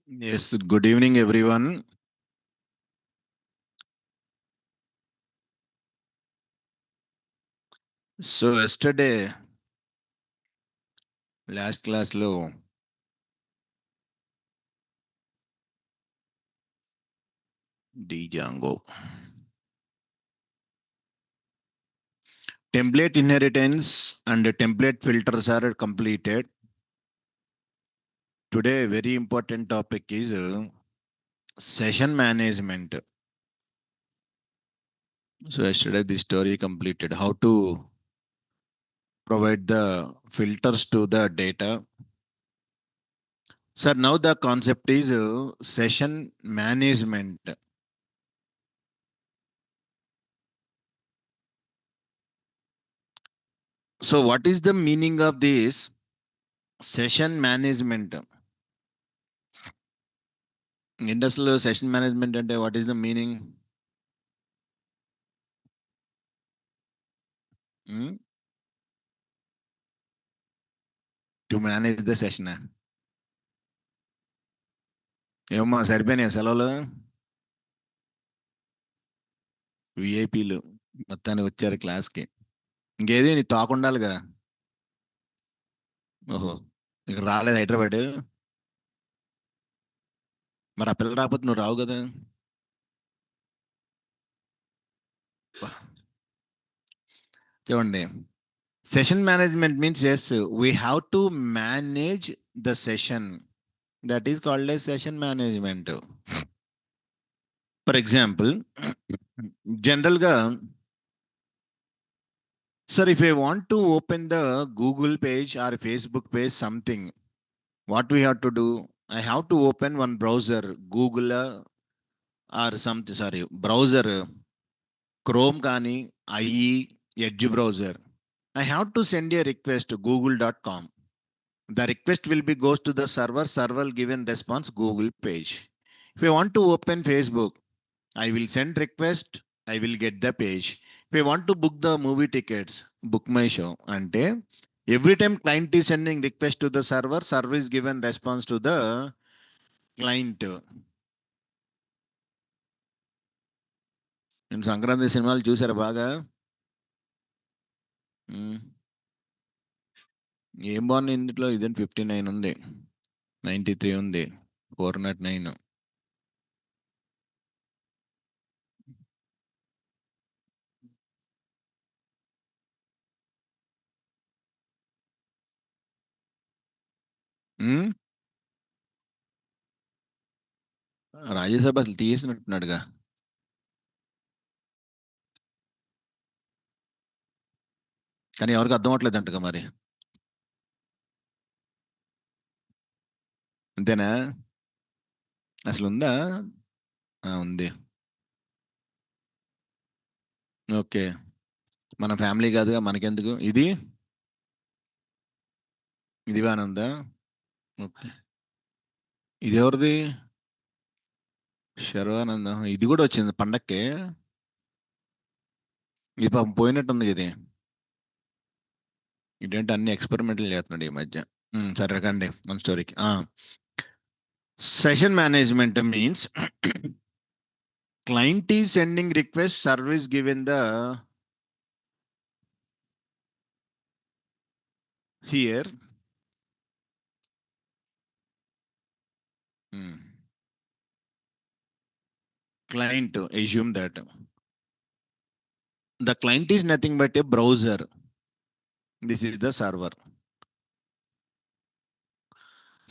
Yes, good evening, everyone. So, yesterday, last class lo Django. Template inheritance and template filters are completed. Today, very important topic is session management. So, yesterday, this story completed. How to provide the filters to the data. Sir, now the concept is session management. So, what is the meaning of this session management? ఇండస్ట్రీలో session management అంటే what is the meaning? To manage the session. ఏమమ్మా సరిపోయినాయి సెలవులు? విఐపీలు మొత్తానికి వచ్చారు క్లాస్కి. ఇంకేది నీ తోకుండాలిగా. ఓహో, ఇక్కడ రాలేదు హైదరాబాద్. మరి ఆ పిల్ల రాకపోతే నువ్వు రావు కదా. చూడండి, session management means as we have to manage the session. That is called a session management. For example, జనరల్గా sir, if I want to open the Google page or Facebook page, something, what we have to do? I have to open one browser, Google or something, sorry, browser, Chrome kani, IE, Edge browser. I have to send a request to google.com. The request will be goes to the server, server given response Google page. If I want to open Facebook, I will send request, I will get the page. If I want to book the movie tickets, book my show. Ante every time client is sending request to the server, server is given response to the client. నేను సంక్రాంతి సినిమాలు చూసారా బాగా? ఏం బాగుంది ఇందులో? ఇదే 59 ఉంది, 93 ఉంది, 409. రాజ్యసభ అసలు తీసినట్టున్నాడుగా. కానీ ఎవరికి అర్థం అవట్లేదంటగా మరి. అంతేనా? అసలు ఉందా? ఉంది. ఓకే, మన ఫ్యామిలీ కాదుగా, మనకెందుకు ఇది. ఇది బాగానే ఉందా? ఓకే, ఇది ఎవరిది? శర్వానందం. ఇది కూడా వచ్చింది పండక్కే. ఇది పాపం పోయినట్టుంది ఇది. ఇదేంటి అన్ని ఎక్స్పెరిమెంట్లు చేస్తున్నాడు ఈ మధ్య. సరే కండి మన స్టోరీకి. Session management means client is sending request, service given the here. Client, assume that the client is nothing but a browser. This is the server.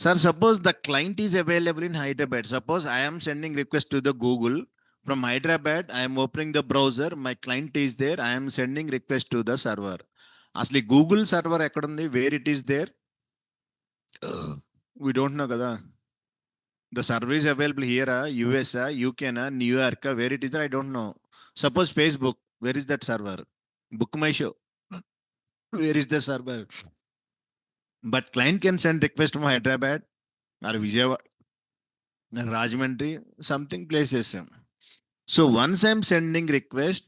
Sir, suppose the client is available in Hyderabad. Suppose I am sending request to the Google from Hyderabad. I am opening the browser. My client is there. I am sending request to the server. Asli Google server ekkadundi, where it is there? We don't know kada. The server is available here, US, UK, New York, where it is, I don't know. Suppose Facebook, where is that server? Book my show, where is the server? But client can send request from Hyderabad or Vijayawada, Rajahmundry, something places. So once I'm sending request,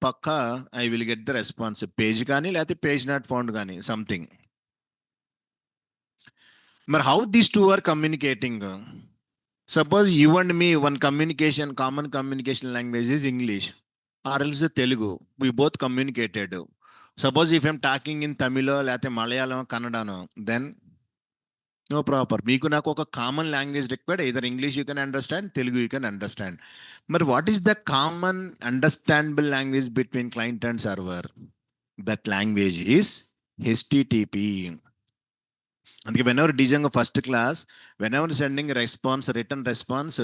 pakka I will get the response. Page gani, lati page not found gani, something. But how these two are communicating? Suppose you and me, one communication, common communication language is English or else Telugu. We both communicated. Suppose if I'm talking in Tamil, లేకపోతే Malayalam, Kannada, then no proper. మీకు నాకు ఒక common language required either English you can understand Telugu you can understand మరి what is the common understandable language between client and server that language is HTTP అందుకే whenever Django first class, whenever sending response, written response,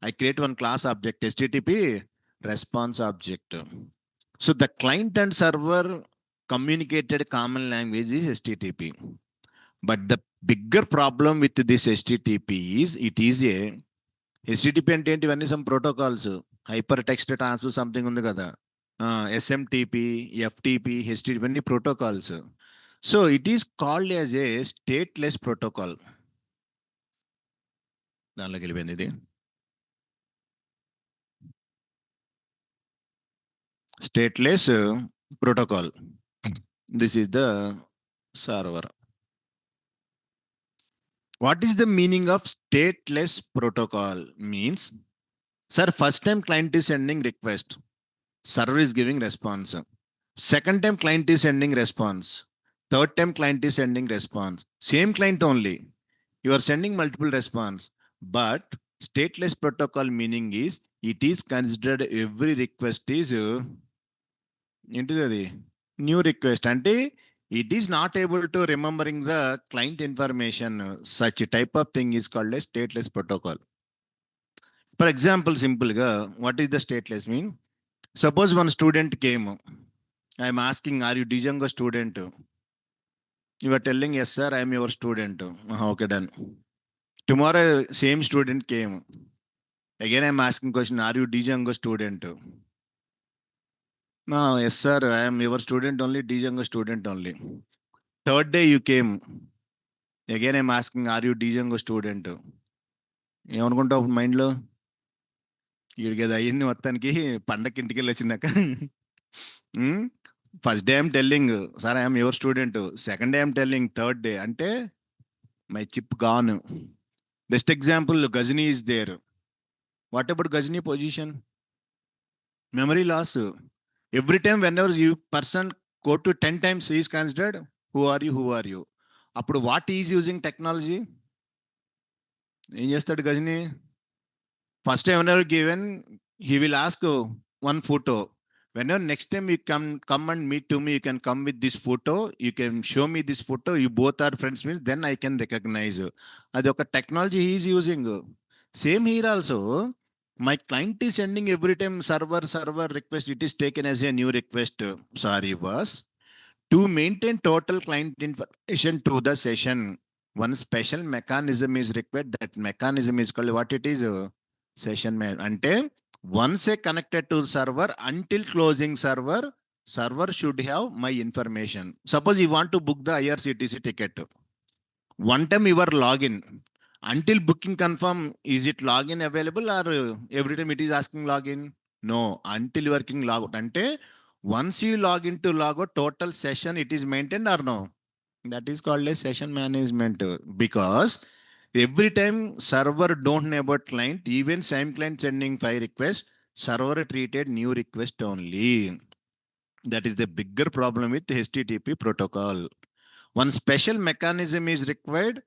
I create one class object, HTTP response object. So the client and server communicated common language is HTTP. But the bigger problem with this HTTP is it is a HTTP అంటే ఏంటి ఇవన్నీ some protocols, hypertext transfer something ఉంది కదా, SMTP, FTP, HTTP ఇవన్నీ protocols. So it is called as a stateless protocol. దానిలోకి వెళ్ళిపోయింది ఇది stateless protocol. This is the server. What is the meaning of stateless protocol? Means, sir, first time client is sending request, server is giving response. Second time client is sending response. Third time client is sending response. Same client only. You are sending multiple response. But stateless protocol meaning is it is considered every request is ఏంటిది అది new request అంటే it is not able to remembering the client information. Such type of thing is called a stateless protocol. For example, simple ga, what is the stateless mean? Suppose one student came. I am asking, are you Django student? You are telling, yes, sir, I am your student. Okay, done. Tomorrow, same student came. Again, I am asking question, are you Django student? No, yes, sir, I am your student only, Django student only. Third day you came. Again, I am asking, are you Django student? ఏమనుకుంటావు మైండ్లో వీడికి అది అయ్యింది మొత్తానికి పండక్కి ఇంటికి వెళ్ళి వచ్చినాక first day I'm telling sir I'm your student, second day I'm telling, third day అంటే my chip gone. Best example Ghajini is there. What about Ghajini position? Memory loss. Every time whenever you person go to 10 times is considered who are you, who are you. అప్పుడు what is using technology? ఏం చేస్తాడు Ghazni? First time whenever given, he will ask one photo. Whenever next time you come and meet to me, you can come with this photo. You can show me this photo. You both are friends, means then I can recognize. Adoka technology he is using. Same here also. My client is sending every time server request. It is taken as a new request. Sorry, boss. To maintain total client information to the session, one special mechanism is required. That mechanism is called what it is? Session man. Ante once I connected to server until closing server should have my information. Suppose you want to book the IRCTC ticket. One time you are login. Until booking confirm, is it login available or every time it is asking login? No. Until you are working logout. Ante once you log in to logout, total session it is maintained or no? That is called a session management. Because every time server don't know about client, even same client sending 5 requests, server treated new request only. That is the bigger problem with HTTP protocol. One special mechanism is required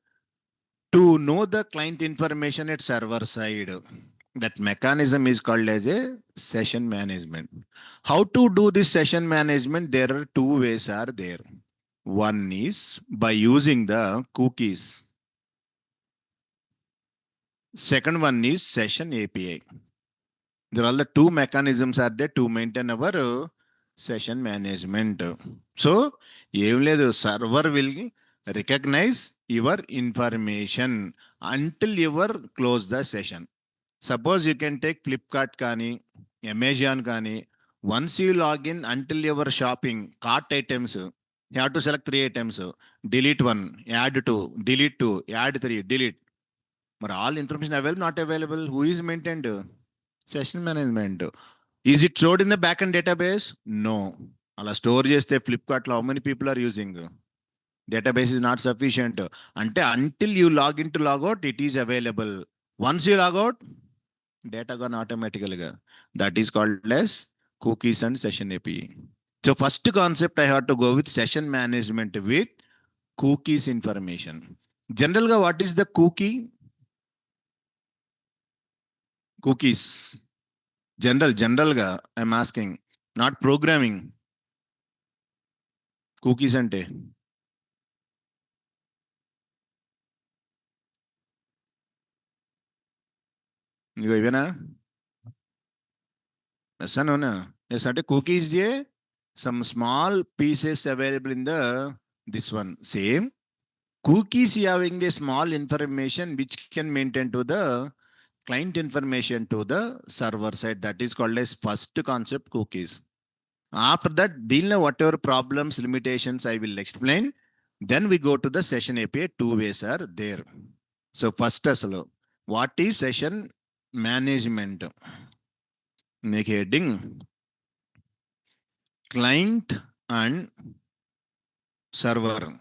to know the client information at server side. That mechanism is called as a session management. How to do this session management? There are two ways are there. One is by using the cookies. Second one is session API. There are the two mechanisms are there to maintain our session management. So, server will recognize your information until you close the session. Suppose you can take Flipkart kani, Amazon kani. Once you log in until you are shopping, cart items, you have to select 3 items. Delete 1, add 2, delete 2, add 3, delete. But all information available, not available. Who is maintained? Session management. Is it stored in the backend database? No. Ala store cheste Flipkart lo how many people are using? Database is not sufficient. Until you log in to log out, it is available. Once you log out, data gone automatically. That is called as cookies and session API. So first concept I have to go with session management with cookies information. General, what is the cookie? Cookies. General, I'm asking. Not programming. Cookies ante. You even yes or no? Yes, ante cookies je some small pieces available in the this one. Same. Cookies having a small information which can maintain to the client information to the server side. That is called as first concept cookies. After that, deal now whatever problems, limitations I will explain. Then we go to the session API. Two ways are there. So first aslo, what is session management? Make heading client and server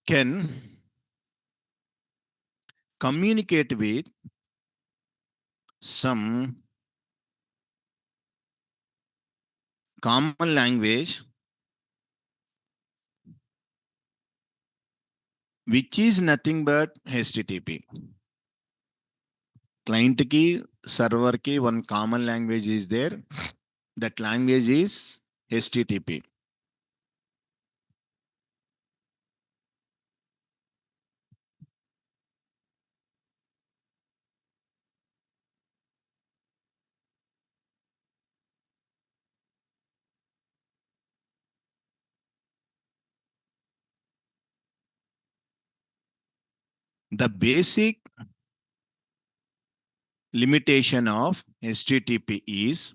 can communicate with some common language which is nothing but HTTP. Client key, server key, one common language is there. That language is HTTP. The basic limitation of HTTP is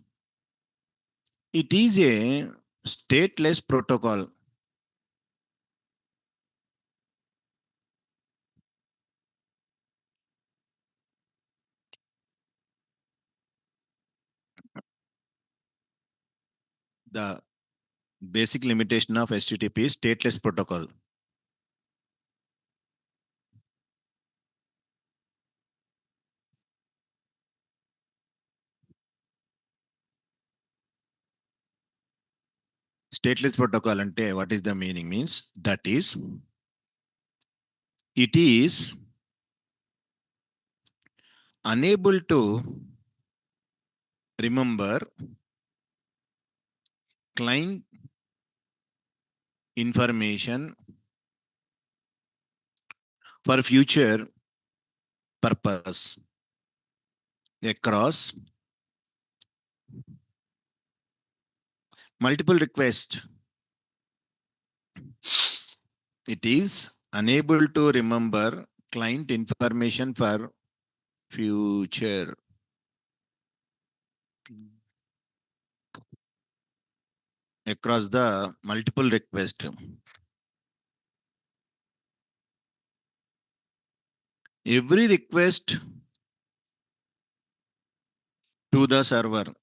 it is a stateless protocol. The basic limitation of HTTP is stateless protocol. Stateless protocol ante what is the meaning means that is it is unable to remember client information for future purpose across multiple requests. It is unable to remember client information for future across the multiple requests. Every request to the server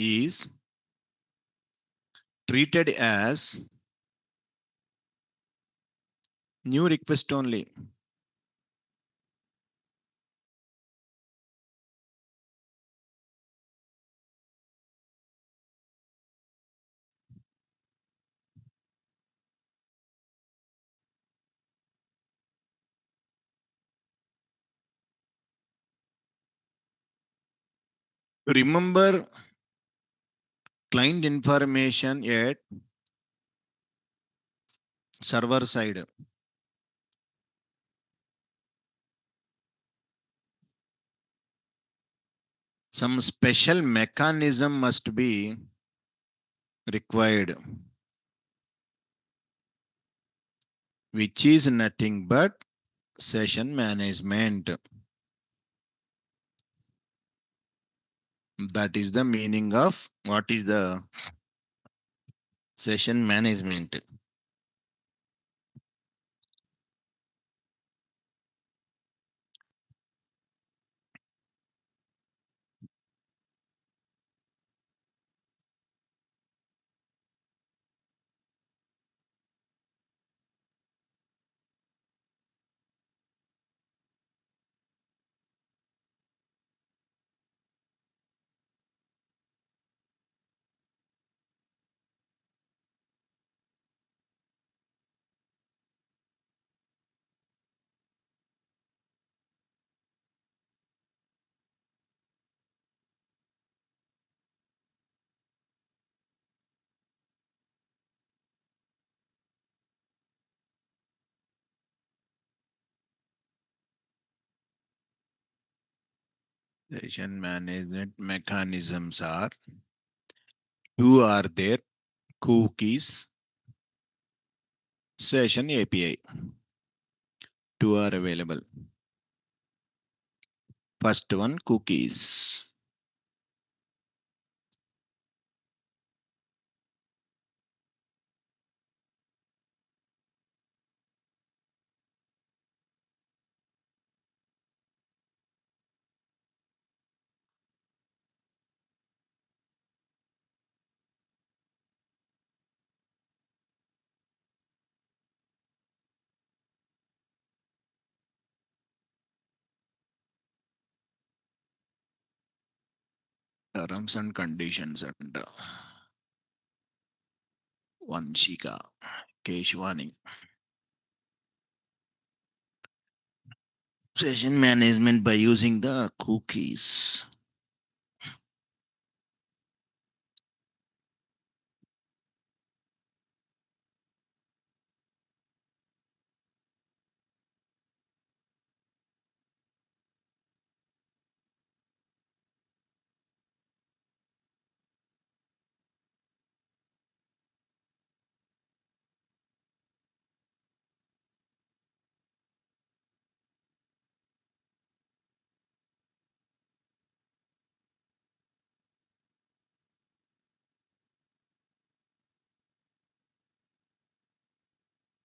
is treated as new request only. To remember client information at server side, some special mechanism must be required, which is nothing but session management. That is the meaning of what is the session management. Session management mechanisms are two are there cookies, session API. Two are available. First one cookies. Terms and conditions and Vanshika Keshwani. Session management by using the cookies.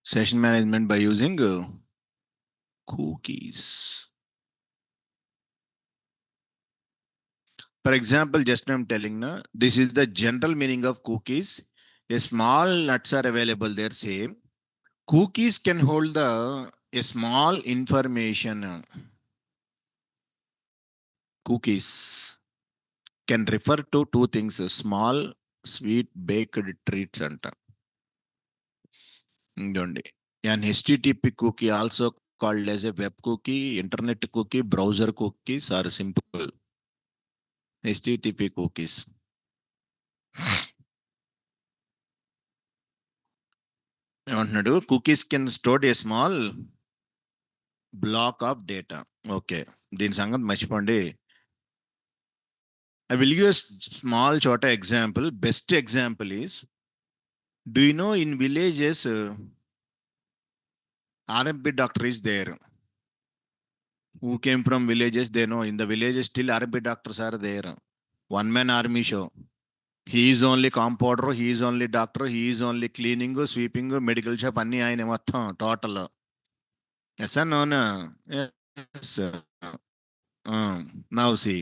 Session management by using cookies. For example, just I'm telling now, this is the general meaning of cookies. A small nuts are available there, same. Cookies can hold the a small information. Cookies can refer to two things, small, sweet, baked treats. An HTTP cookie, also called as a web cookie, internet cookie, browser cookies, are simple. HTTP cookies. ఏమంటున్నాడు cookies can store a small block of data. Okay, దీని సంగతి మర్చిపోండి. I will give a small short example. Best example is, do you know in villages, RMP doctor is there. Who came from villages, they know in the villages still RMP doctors are there. One man army show. He is only compounder, he is only doctor, he is only cleaning, sweeping, medical shop, అన్ని ఆయన మొత్తం total. Yes or no? No? Yes. Now see.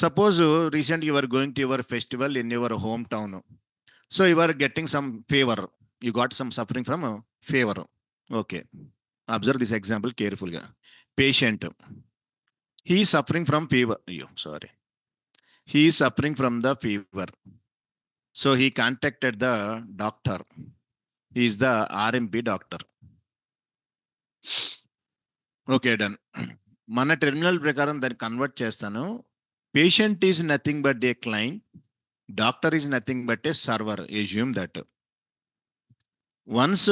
Suppose recently you are going to your festival in your hometown. So you are getting some fever. You got some suffering from fever. Okay. Observe this example carefully. Patient. He is suffering from fever. Sorry. He is suffering from the fever. So he contacted the doctor. He is the RMP doctor. Okay, done. మన terminal ప్రకారం దాన్ని convert చేస్తాను. Patient is nothing but A client. Doctor is nothing but A server. Assume that. Once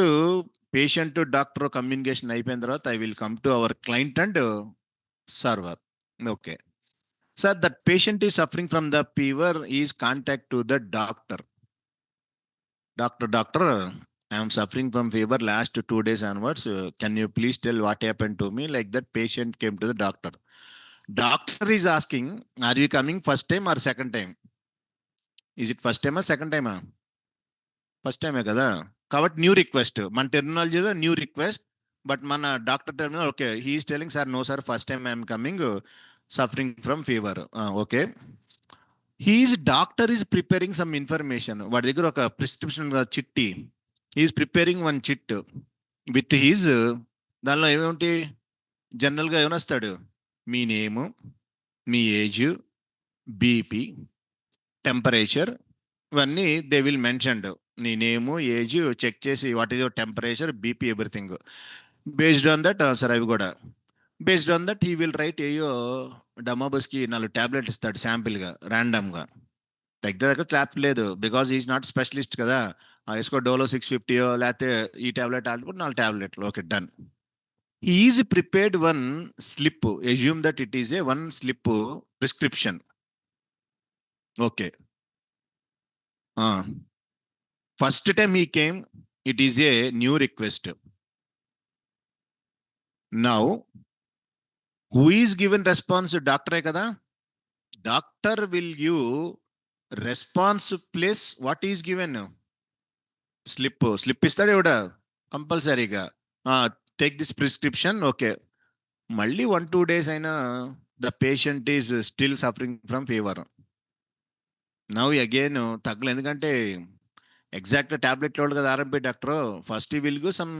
patient doctor communication అయిపోయిన తర్వాత I will come to our client and server. Okay sir, that patient is suffering from the fever is contact to the doctor. Doctor, I am suffering from fever last 2 days onwards. Can you please tell what happened to me? Like that, patient came to the doctor. Doctor is asking, are you coming first time or second time? Is it first time or second time? First time kada. కాబట్టి new request మన టెర్మినాలజీలో new request. But మన doctor terminal okay, he is telling sir no sir first time I'm coming suffering from fever. Okay, he is doctor is preparing some information. వాడి దగ్గర ఒక prescription చిట్టి. He is preparing one chit with his. దానిలో ఏమేమిటి జనరల్గా ఏమొస్తాడు, మీ నేము, మీ ఏజ్, బీపీ, టెంపరేచర్, ఇవన్నీ దే విల్ మెన్షన్డ్. నీ నేము, ఏజ్ చెక్ చేసి what is your temperature, BP, everything. Based on that sir అవి కూడా based on that he will write ఏయో డమాబస్కి 4 ట్యాబ్లెట్ ఇస్తాడు శాంపిల్గా ర్యాండమ్గా. దగ్గర క్లాప్ లేదు, బికాజ్ ఈజ్ నాట్ స్పెషలిస్ట్ కదా. వేసుకో డోలో 650 లేకపోతే ఈ ట్యాబ్లెట్ ఆడుకుంటే 4 ట్యాబ్లెట్లు. Okay, done. He is prepared one slip. Assume that it is a one slip prescription. Okay. Uh, First time he came, it is a new request. Now, who is given response? Doctor kada? Doctor will give response plus what is given? Slip. Slip ఇస్తాడు ఎవడ కంపల్సరీగా. Take this prescription. Okay. మళ్ళీ 1-2 days అయినా the patient is still suffering from fever. Now again తగ్గలేదు ఎందుకంటే exact tablet వాళ్ళు కదా RMP doctor. First will give some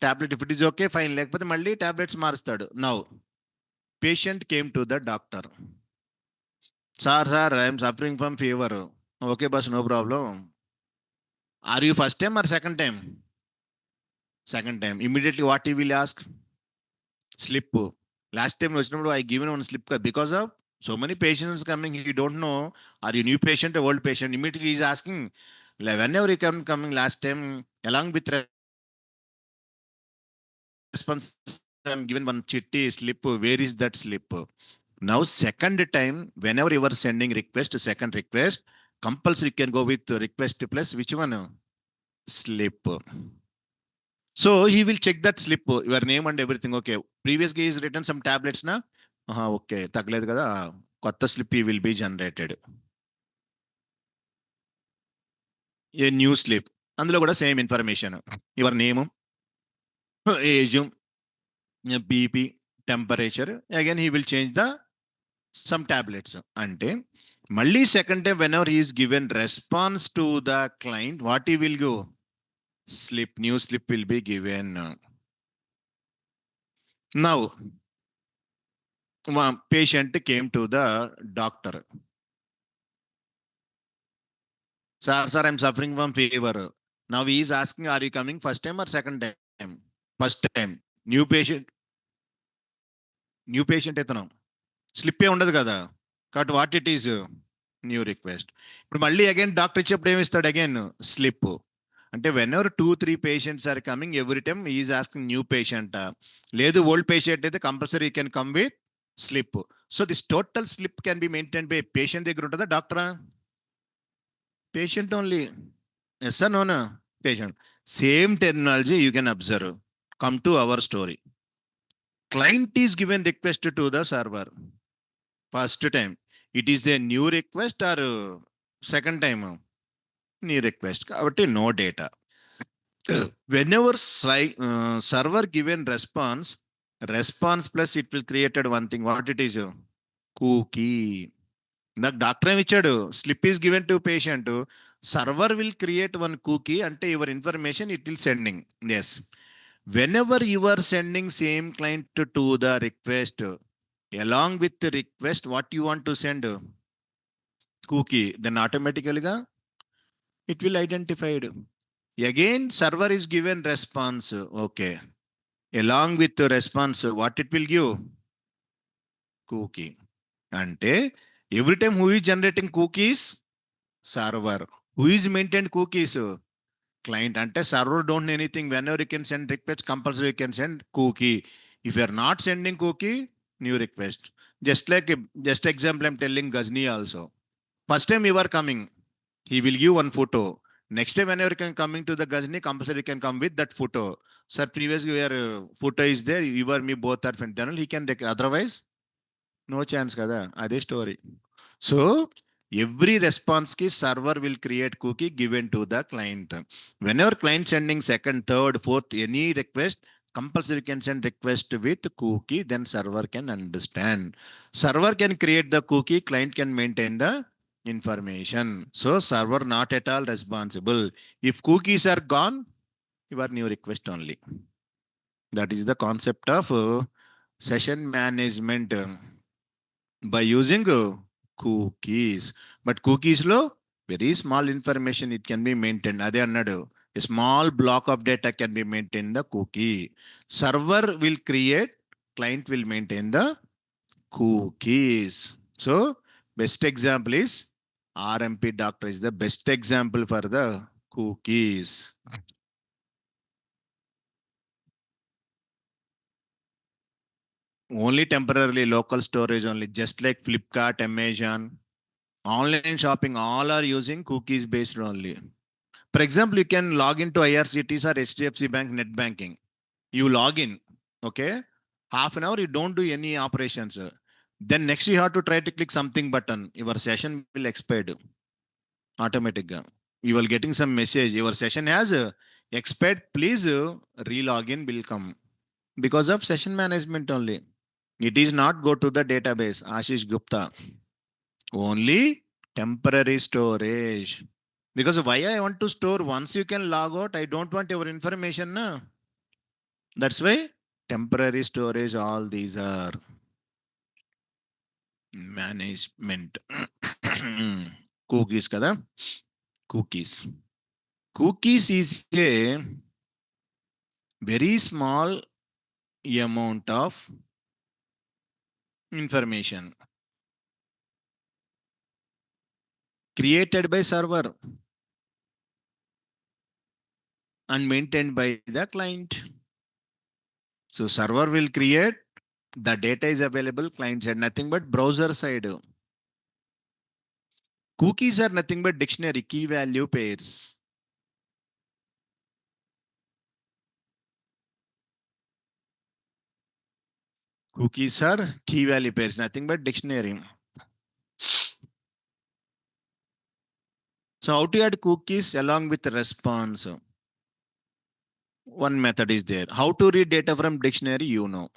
tablet, if it is okay fine, లేకపోతే మళ్ళీ టాబ్లెట్స్ మారుస్తాడు. Now patient came to the doctor. Sir I'm suffering from fever. Okay బస్, no problem. Are you first time or second time? Second time. Immediately what you will ask? Slip. Last time వచ్చినప్పుడు I given one slip because of so many patients coming, he don't know are you new patient or old patient. Immediately he is asking, whenever you coming last time, along with response, I'm given one chitty slip. Where is that slip? Now second time, whenever you are sending request, second request, compulsory you can go with request plus which one? Slip. So he will check that slip, your name and everything. Okay, previously he is written some tablets na. Okay, తగ్గలేదు కదా, కొత్త slip will be generated. A new slip, అందులో కూడా same information, your name, age, BP, temperature. Again he will change the some tablets. అంటే మళ్ళీ second time whenever he is given response to the client, what he will give? Slip. New slip will be given. Now patient came to the doctor. Sir I'm suffering from fever. Now he is asking, are you coming first time or second time? First time. New patient, new patient ఇతను, slip ఏ ఉండదు కదా, కాబట్టి what it is? New request. ఇప్పుడు మళ్ళీ again doctor ఇచ్చేప్పుడు ఏమి ఇస్తాడు? Again slip. అంటే whenever 2-3 patients are coming, every time is asking new patient. లేదు ఓల్డ్ పేషెంట్ అయితే compulsory can come with slip. So this total slip can be maintain by patient దగ్గర ఉంటుందా డాక్టరా? Patient only. Yes sir, నోనా? Patient. Same terminology you can observe. Come to our story. Client is given request to the server first time. It is a new request or second time? New request. కాబట్టి no data. Whenever server given response plus it will created one thing. What it is? Cookie. The doctor ఏమి ఇచ్చాడు? Slip is given to patient. Server will create one cookie అంటే your information it will sending. Yes. Whenever you are sending same client to the request, along with the request, what you want to send? Cookie. Then automatically it will identified. Again, server is given response. Okay. Along with the response, what it will give? Cookie. Ante every time who is generating cookies? Server. Who is maintained cookies? Client. Ante server don't know anything. Whenever you can send requests, compulsory you can send cookie. If you are not sending cookie, new request. Just example I'm telling Ghazni also. First time you are coming, he will give one photo. Next time whenever you can coming to the Ghazni, compulsory you can come with that photo. Sir, previously your photo is there, you or me both are friends. Then he can take, otherwise no chance kada. Ade story. So every response ki server will create cookie given to the client. Whenever client sending second, third, fourth any request, compulsory can send request with cookie, then server can understand. Server can create the cookie, client can maintain the information. So server not at all responsible. If cookies are gone, your new request only. That is the concept of session management by using cookies. But cookies lo very small information it can be maintained. Ade annadu. A small block of data can be maintained the cookie. Server will create, client will maintain the cookies. So best example is RMP doctor is the best example for the cookies. Only temporarily local storage only, just like Flipkart, Amazon, online shopping, all are using cookies based only. For example, you can log into IRCTC or HDFC Bank net banking. You log in, okay? Half an hour, you don't do any operations. Then next you have to try to click something button. Your session will expire automatically. You will getting some message. Your session has expired. Please re-login will come because of session management only. It is not go to the database. Ashish Gupta. Only temporary storage. Because why I want to store once you can log out, I don't want your information. Na? That's why temporary storage, all these are management. Cookies kada? Cookies. Cookies is a very small amount of information created by server and maintained by the client. So server will create, the data is available client side, nothing but browser side. Cookies are nothing but dictionary key value pairs. Cookies are key value pairs, nothing but dictionary. So how to add cookies along with response? One method is there. How to read data from dictionary, you know.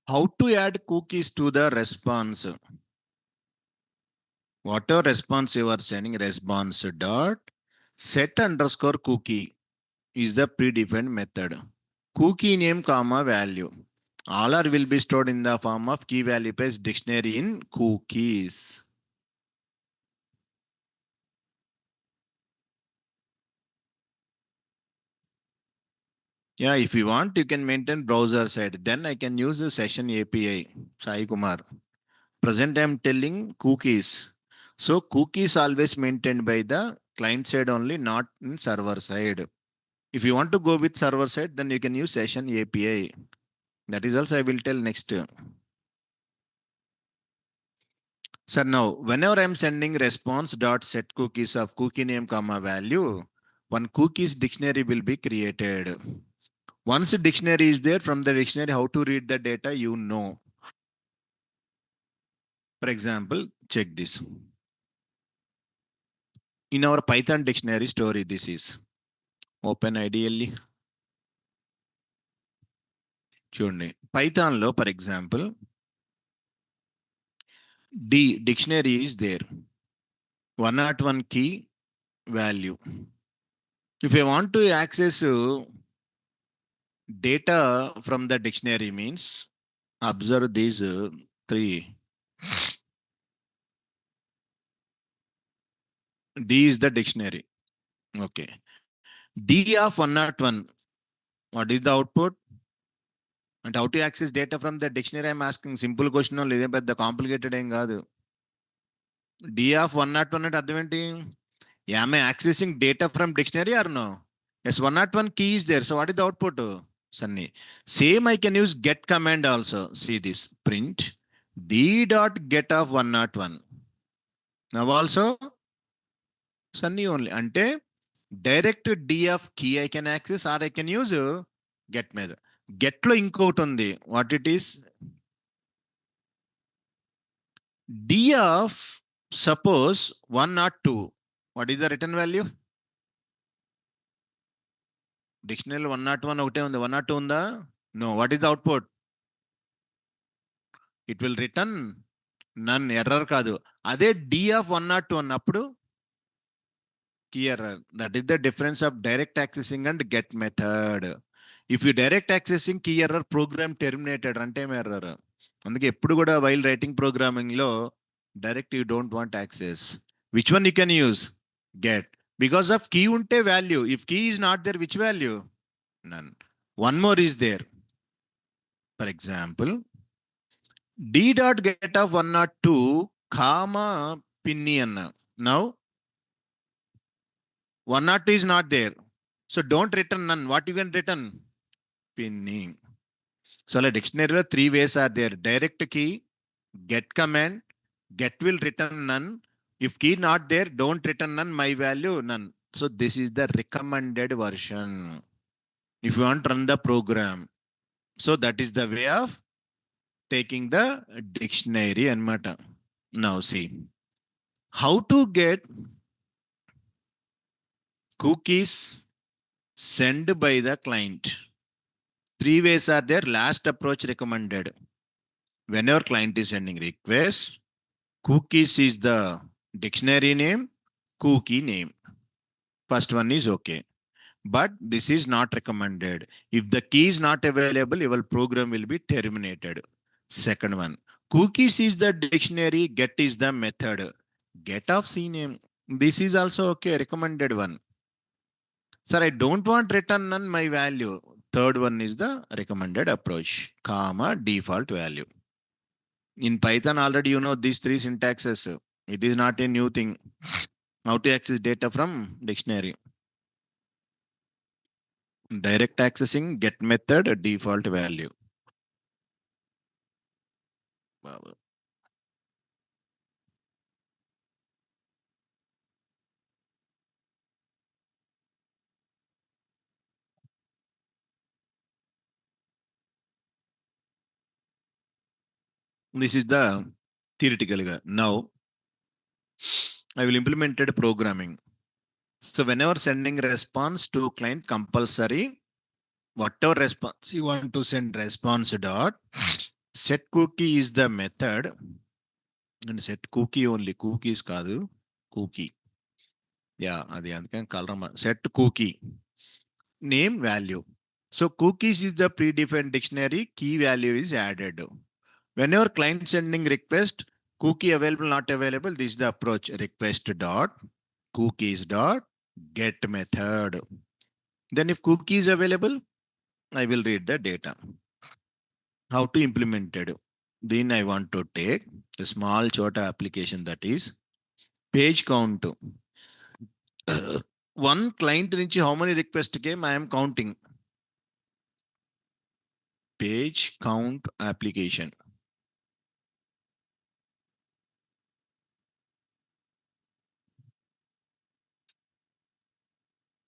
How to add cookies to the response? Whatever response you are sending, response dot set underscore cookie is the predefined method. Cookie name comma value. All are will be stored in the form of key value pairs dictionary in cookies. Yeah, if you want, you can maintain browser side. Then I can use the session API. Sai Kumar. Present I am telling cookies. So cookies always maintained by the client side only, not in server side. If you want to go with server side, then you can use session API. That is also I will tell next. So now, whenever I'm sending response dot set cookies of cookie name comma value, one cookies dictionary will be created. Once a dictionary is there, from the dictionary, how to read the data, you know. For example, check this. In our Python dictionary story, this is open ideally. చూడండి పైథాన్లో for example dictionary is there 101 key value. If I want to access data from the dictionary means observe these three. D is the dictionary. Okay. D of 101. What is the output? And how to access data from the dictionary? I'm asking simple question only, but the complicated ఏం కాదు. D of 101 అంటే అర్థం ఏంటి? Am I accessing data from dictionary or no? Yes, 101 key is there. So what is the output? Sunny. Same I can use get command also. See this. Print D dot get of 101. Now also Sunny only. Ante direct D of key I can access or I can use get method. Get లో ఇంకొకటి ఉంది. What it is? D of suppose 1 or 2. What is the written value? Dictionary 101 ఒకటే ఉంది. 1 or 2 ఉందా? No. What is the output? It will return none. Error కాదు. అదే D of 1 or 2 అన్నప్పుడు key error. That is the difference of direct accessing and get method. If you direct accessing key error, program terminated, runtime error. అందుకే ఎప్పుడు కూడా while writing programming లో direct you don't want access. Which one you can use? Get. Because of key ఉంటే value. If key is not there, which value? None. One more is there. For example, d dot get of 102 comma పిన్ని అన్న. Now 102 is not there. So don't return none. What you can return? Pinning. So a dictionary, 3 ways are there. Direct key, get command, get will return none. If key not there, don't return none, my value none. So this is the recommended version. If you want to run the program. So that is the way of taking the dictionary and matter. Now see, how to get cookies sent by the client. 3 ways are there. Last approach recommended. Whenever client is sending request, cookies is the dictionary name, cookie name. First one is okay. But this is not recommended. If the key is not available, your program will be terminated. Second one, cookies is the dictionary, get is the method. Get of C name. This is also okay, recommended one. Sir, I don't want return none my value. Third one is the recommended approach, comma default value. In Python already you know these 3 syntaxes. It is not a new thing. How to access data from dictionary? Direct accessing, get method, default value. This is the theoretical. Now I will implement programming. So whenever sending response to client, compulsory whatever response you want to send, response dot set cookie is the method. And set cookie only, cookies కాదు, cookie. Yeah, అది అందుకని colour. Set cookie name value. So cookies is the predefined dictionary, key value is added. Whenever client sending request, cookie available, not available, this is the approach. Request dot cookies dot get method. Then if cookie is available, I will read the data. How to implement it? Then I want to take a small chota application, that is page count. One client nunchi how many requests came, I am counting. Page count application.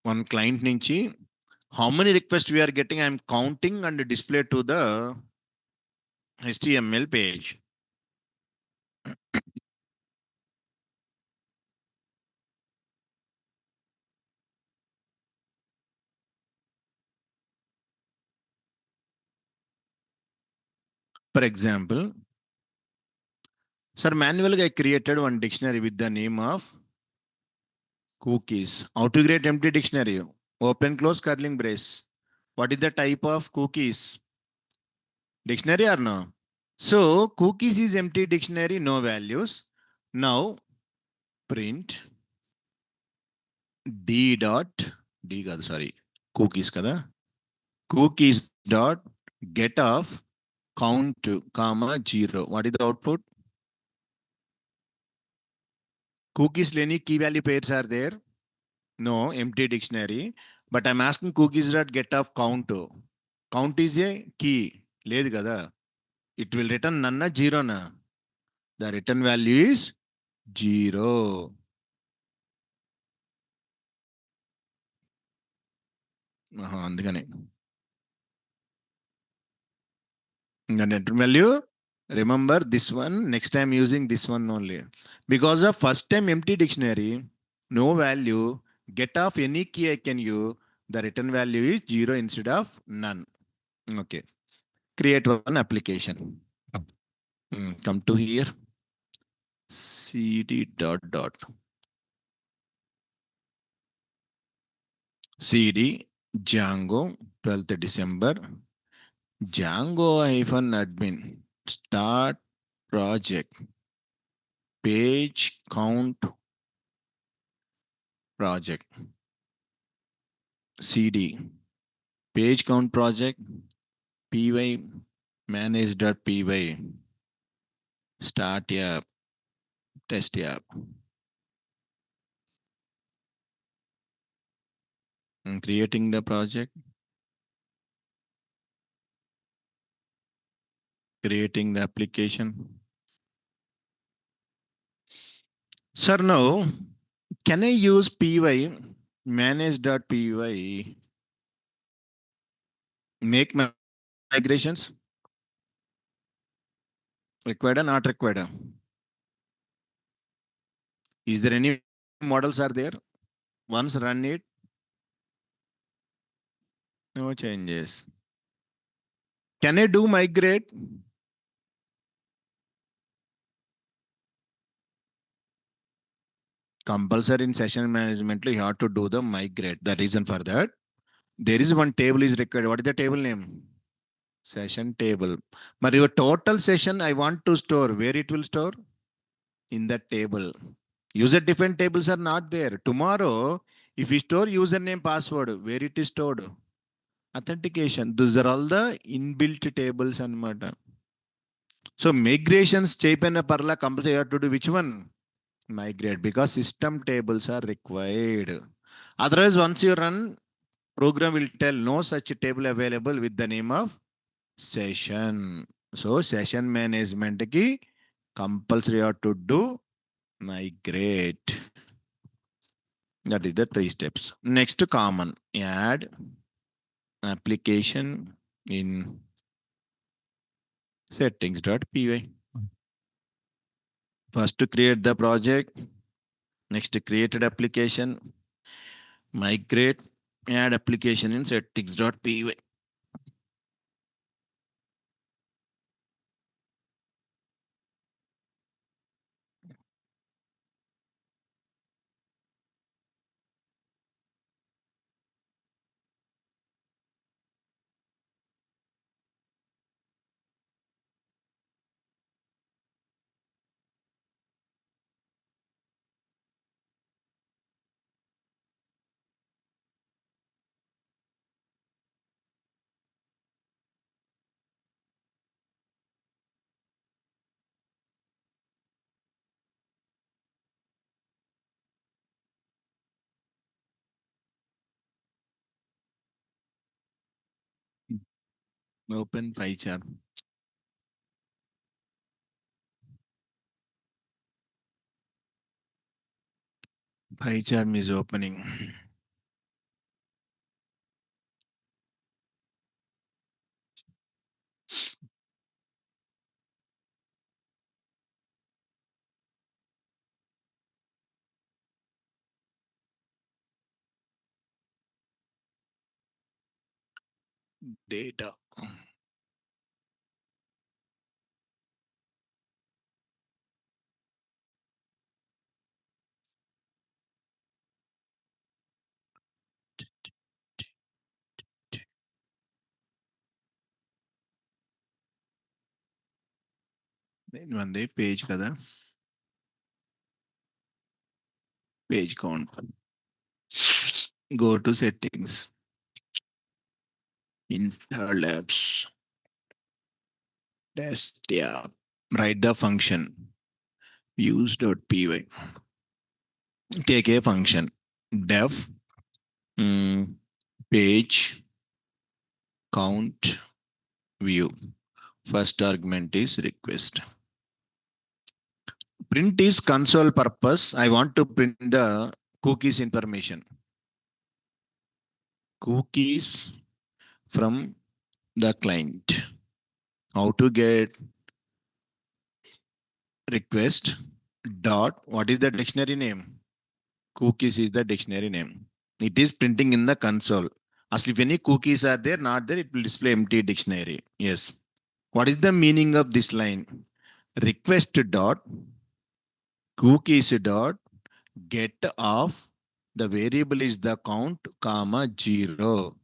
One client nunchi how many requests we are getting, I am counting and display to the HTML page. For example, sir, manually I created one dictionary with the name of cookies. How to create empty dictionary? Open close curling brace. What is the type of cookies? Dictionary or no? So cookies is empty dictionary, no values. Now print d dot d కాదు, sorry, cookies kada, cookies dot get of count comma 0. What is the output? Cookies leni key value pairs are there? No, empty dictionary. But I'm asking cookies dot get of count. Count is a key. లేదు కదా. It will return none na 0 na. The return value is 0. అందుకని The net value, remember this one, next time using this one only. Because of first time empty dictionary, no value, get off any key I can use, the return value is 0 instead of none. Okay. Create one application. Come to here. cd dot dot cd Django 12th December Django hyphen admin start project page count project cd page count project py manage.py start app test app. Creating the project, creating the application. Sir, now can I use py manage.py make migrations? Required or not required? Is there any models are there? Once run it, no changes. Can I do migrate? Compulsory in session management, you have to do the migrate. The reason for that, there is one table is required. What is the table name? Session table. But your total session I want to store. Where it will store? In that table. User defined tables are not there. Tomorrow, if we store username password, where it is stored? Authentication. Those are all the inbuilt tables and matter. So migrations chepena parla compulsory you have to do which one? Migrate because system tables are required. Otherwise, once you run, program will tell no such table available with the name of session. So session management ki compulsory you have to do migrate. That is the 3 steps. Next common add application in settings.py. First to create the project. Next created application. Migrate add application in settings.py. Open pie chart. Pie chart is opening. Data. Then one day page kada. Page count. Go to settings. Install apps. Test app. Write the function. Use.py. Take a function. Def page count view. First argument is request. Print is console purpose. I want to print the cookies information. Cookies from the client. How to get request dot, what is the dictionary name? Cookies is the dictionary name. It is printing in the console. As if any cookies are there, not there, it will display empty dictionary. Yes. What is the meaning of this line? Request dot cookies dot get of the variable is the count comma 0.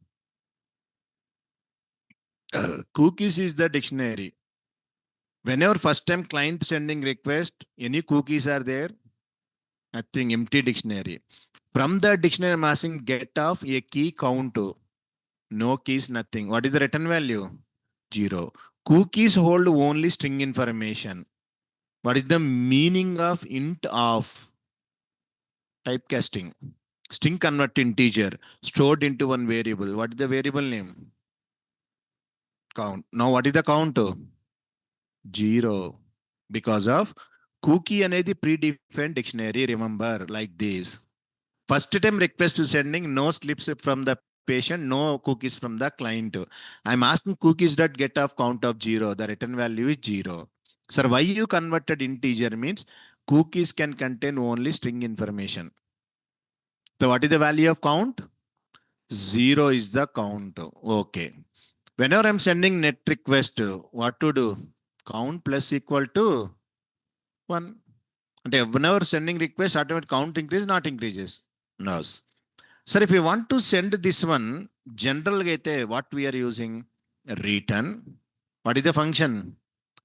Cookies is the dictionary. Whenever first time client sending request, any cookies are there? Nothing, empty dictionary. From the dictionary, I'm asking get of a key count. No keys, nothing. What is the return value? 0. Cookies hold only string information. What is the meaning of int of? Typecasting. String convert integer stored into one variable. What is the variable name? Count. Now what is the count? 0. Because of cookie అనేది predefined dictionary. Remember like this. First time request is sending, no slips from the patient, no cookies from the client. I'm asking cookies dot get of count of 0. The return value is 0. Sir, why you converted integer means cookies can contain only string information. So what is the value of count? 0 is the count. Okay. Whenever I'm sending net request, what to do? Count plus equal to 1. అంటే whenever sending request, automatic count increase, not increases. No. Sir, if we want to send this one, general అయితే what we are using? Return. What is the function?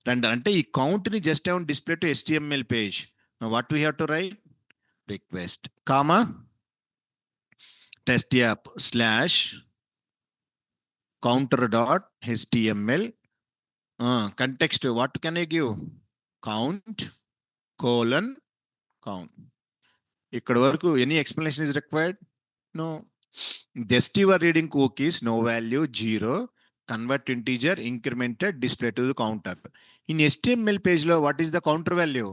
Render. అంటే ఈ count ని just have display to HTML page. Now what we have to write? Request, comma, test app slash counter dot HTML. Context, what can I give? Count, colon, count. ఇక్కడ వరకు any explanation is required? No. Just you are reading cookies, no value, 0. Convert integer, incremented, display to the counter. In HTML page, what is the counter value?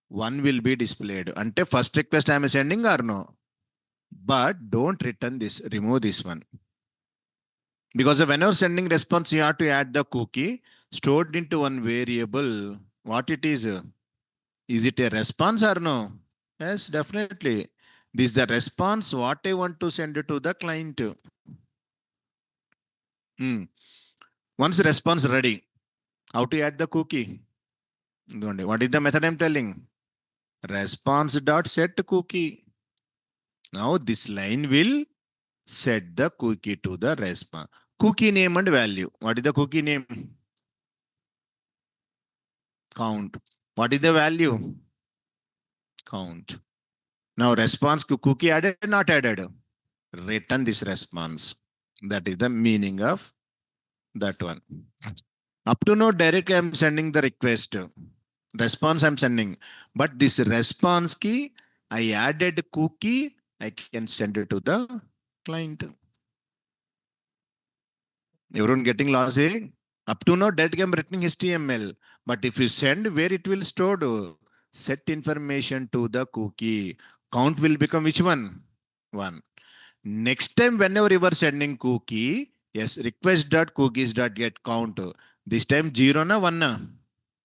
1 will be displayed. Ante first request I am sending or no? But don't return this, remove this one. Because whenever sending response, you have to add the cookie stored into one variable. What it is? Is it a response or no? Yes, definitely. This is the response what I want to send to the client. Once response ready, how to add the cookie? What is the method I'm telling? Response dot set cookie. Now this line will set the cookie to the response. Cookie name and value. What is the cookie name? Count. What is the value? Count. Now response cookie added, not added. Return this response. That is the meaning of that one. Up to now, directly I'm sending the request. Response I'm sending. But this response key, I added cookie, I can send it to the client. Everyone getting lost here? Up to now, that I'm writing HTML. But if you send where it will stored, set information to the cookie. Count will become which one? 1. Next time, whenever you are sending cookie, yes, request.cookies.get count. This time 0 na 1 na?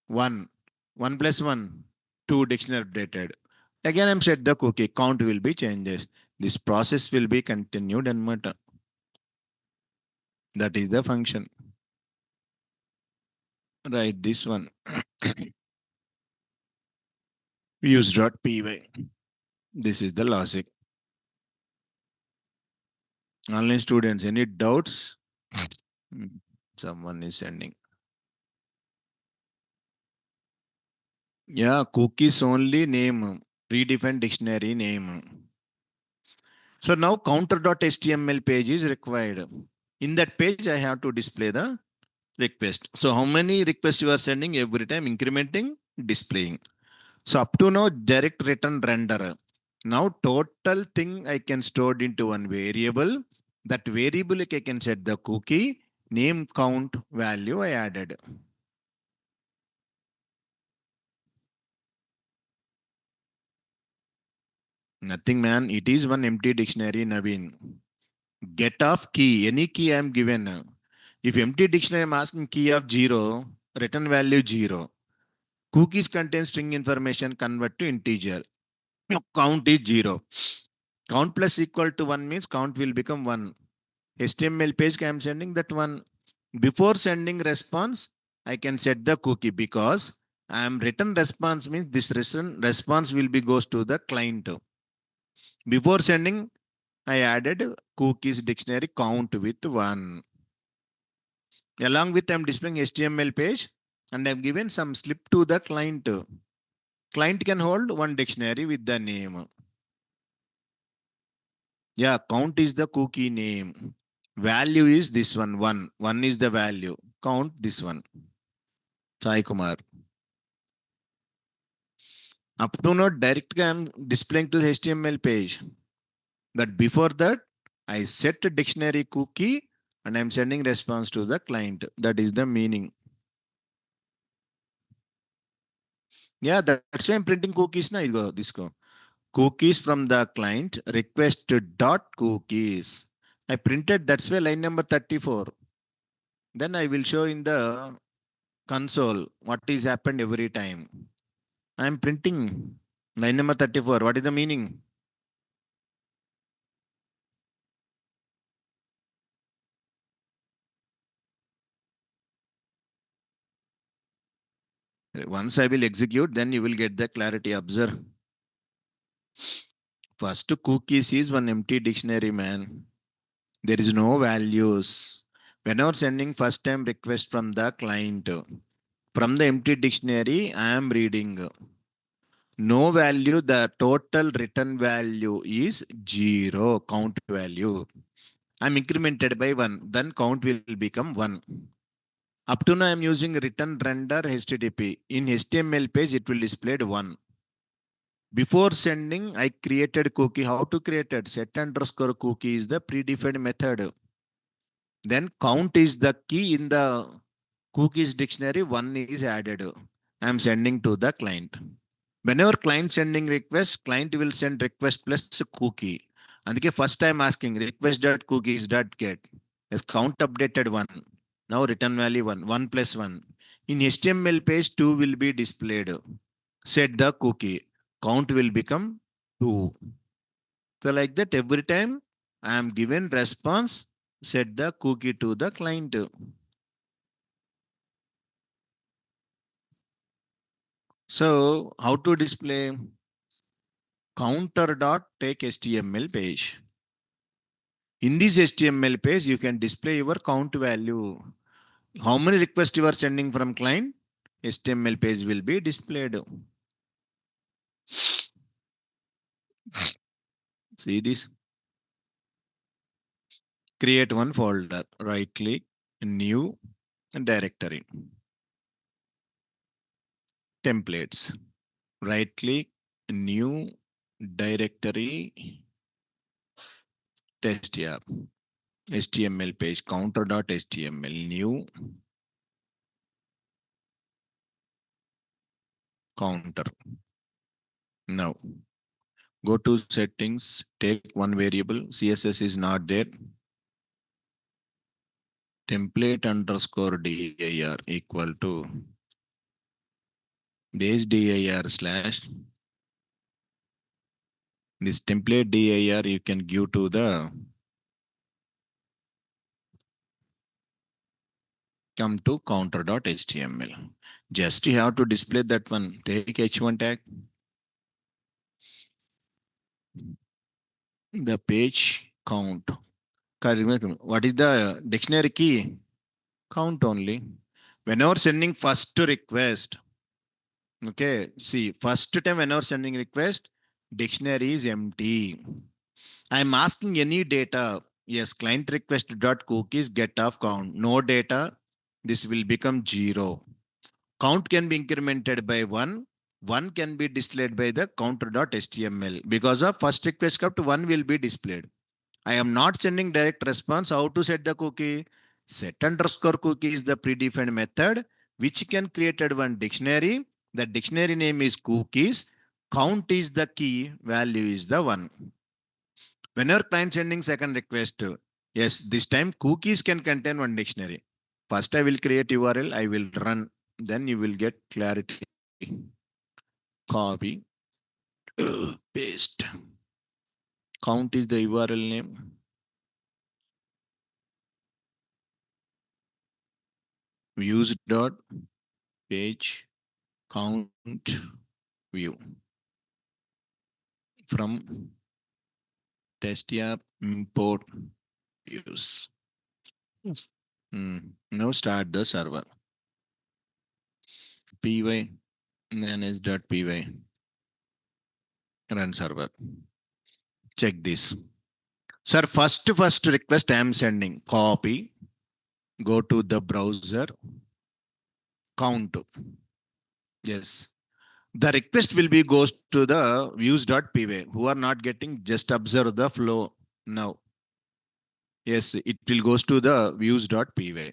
1. 1 plus 1. 2 dictionary updated. Again, I'm set the cookie. Count will be changes. This process will be continued and matter. That is the function. Right, this one. Use.py. This is the logic. Online students, any doubts? Someone is sending. Yeah, cookies only name. Predefined dictionary name. So now counter.html page is required. In that page, I have to display the request. So how many requests you are sending every time? Incrementing, displaying. So up to now, direct return render. Now total thing I can store it into one variable. That variable I can set the cookie, name, count, value I added. Nothing, man. It is one empty dictionary, Naveen. Get of key. Any key I am given. If empty dictionary I'm asking key of 0, return value 0. Cookies contain string information, convert to integer. Count is 0. Count plus equal to 1 means count will become 1. HTML page I am sending that one. Before sending response, I can set the cookie because I am written response means this written response will be goes to the client. Before sending, I added cookies dictionary count with 1. Along with I'm displaying HTML page and I've given some slip to the client. Client can hold one dictionary with the name. Yeah, count is the cookie name. Value is this one, 1. 1 is the value. Count this one. Sai Kumar. Up to now, directly I'm displaying to the HTML page. But before that, I set a dictionary cookie and I'm sending response to the client. That is the meaning. Yeah, that's why I'm printing cookies now. This go. Cookies from the client request dot cookies. I printed that's why line number 34. Then I will show in the console what is happened every time. I'm printing line number 34. What is the meaning? Once I will execute, then you will get the clarity. Observe. First cookies is one empty dictionary, man. There is no values. Whenever sending first time request from the client, from the empty dictionary, I am reading. No value, the total return value is 0, count value. I'm incremented by 1, then count will become 1. Up to now, I'm using return render HTTP. In HTML page, it will display 1. Before sending, I created cookie. How to create it? Set underscore cookie is the predefined method. Then count is the key in the cookies dictionary. 1 is added. I'm sending to the client. Whenever client sending request, client will send request plus cookie. And first time asking request.COOKIES.get. As count updated 1. Now return value 1. 1 plus 1. In HTML page 2 will be displayed. Set the cookie. Count will become 2. So like that every time I am given response, set the cookie to the client. So how to display counter dot take HTML page. In this HTML page, you can display your count value. How many requests you are sending from client? HTML page will be displayed. See this? Create one folder. Right click, new directory. Templates. Right click, new directory, test app. HTML page counter.html, new counter. Now go to settings, take one variable. CSS is not there. Template underscore dir equal to base dir slash this template dir you can give to the come to counter.html. Just you have to display that one. Take h1 tag. The page count. What is the dictionary key? Count only. Whenever sending first request, okay, see, first time whenever sending request, dictionary is empty. I'm asking any data. Yes, client request dot cookies get of count. No data, this will become 0. Count can be incremented by 1. 1 can be displayed by the counter.html. Because of first request count, 1 will be displayed. I am not sending direct response. How to set the cookie? Set underscore cookie is the predefined method which can create one dictionary. The dictionary name is cookies. Count is the key. Value is the 1. Whenever client sending second request, yes, this time cookies can contain one dictionary. First I will create URL, I will run, then you will get clarity. Copy, paste. Count is the URL name. Views dot page count view from test app import views. Now start the server. Py manage.py run server. Check this. Sir, first request I am sending. Copy. Go to the browser. Count. Yes. The request will be goes to the views.py. Who are not getting, just observe the flow now. Yes, it will goes to the views.py.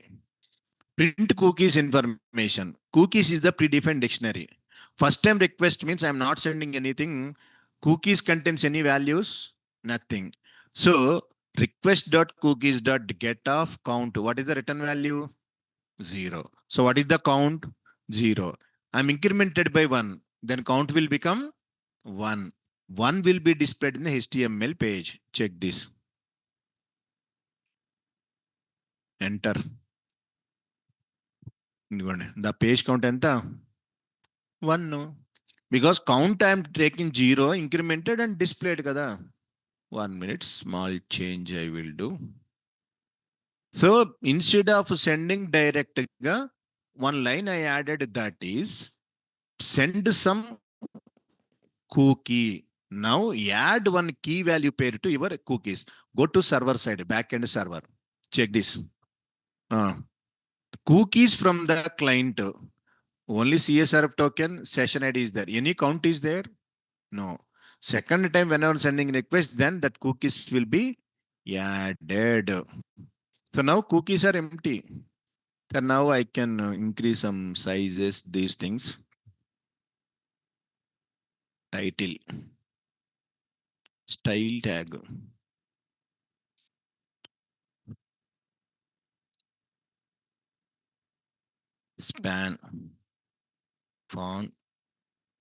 Print cookies information. Cookies is the predefined dictionary. First time request means I'm not sending anything. Cookies contains any values? Nothing. So request.cookies.get of count. What is the return value? 0. So what is the count? 0. I'm incremented by 1. Then count will become 1. 1 will be displayed in the HTML page. Check this. Enter. The page count enta? 1. No. Because count I am taking 0, incremented and displayed kada. 1 minute, small change I will do. So instead of sending direct, one line I added, that is send some cookie. Now add one key value pair to your cookies. Go to server side, backend server. Check this. Cookies from the client. Only CSRF token, session ID is there. Any count is there? No. Second time when I'm sending request, then that cookies will be added. So now cookies are empty. So now I can increase some sizes, these things. Title. Style tag. Span. Font.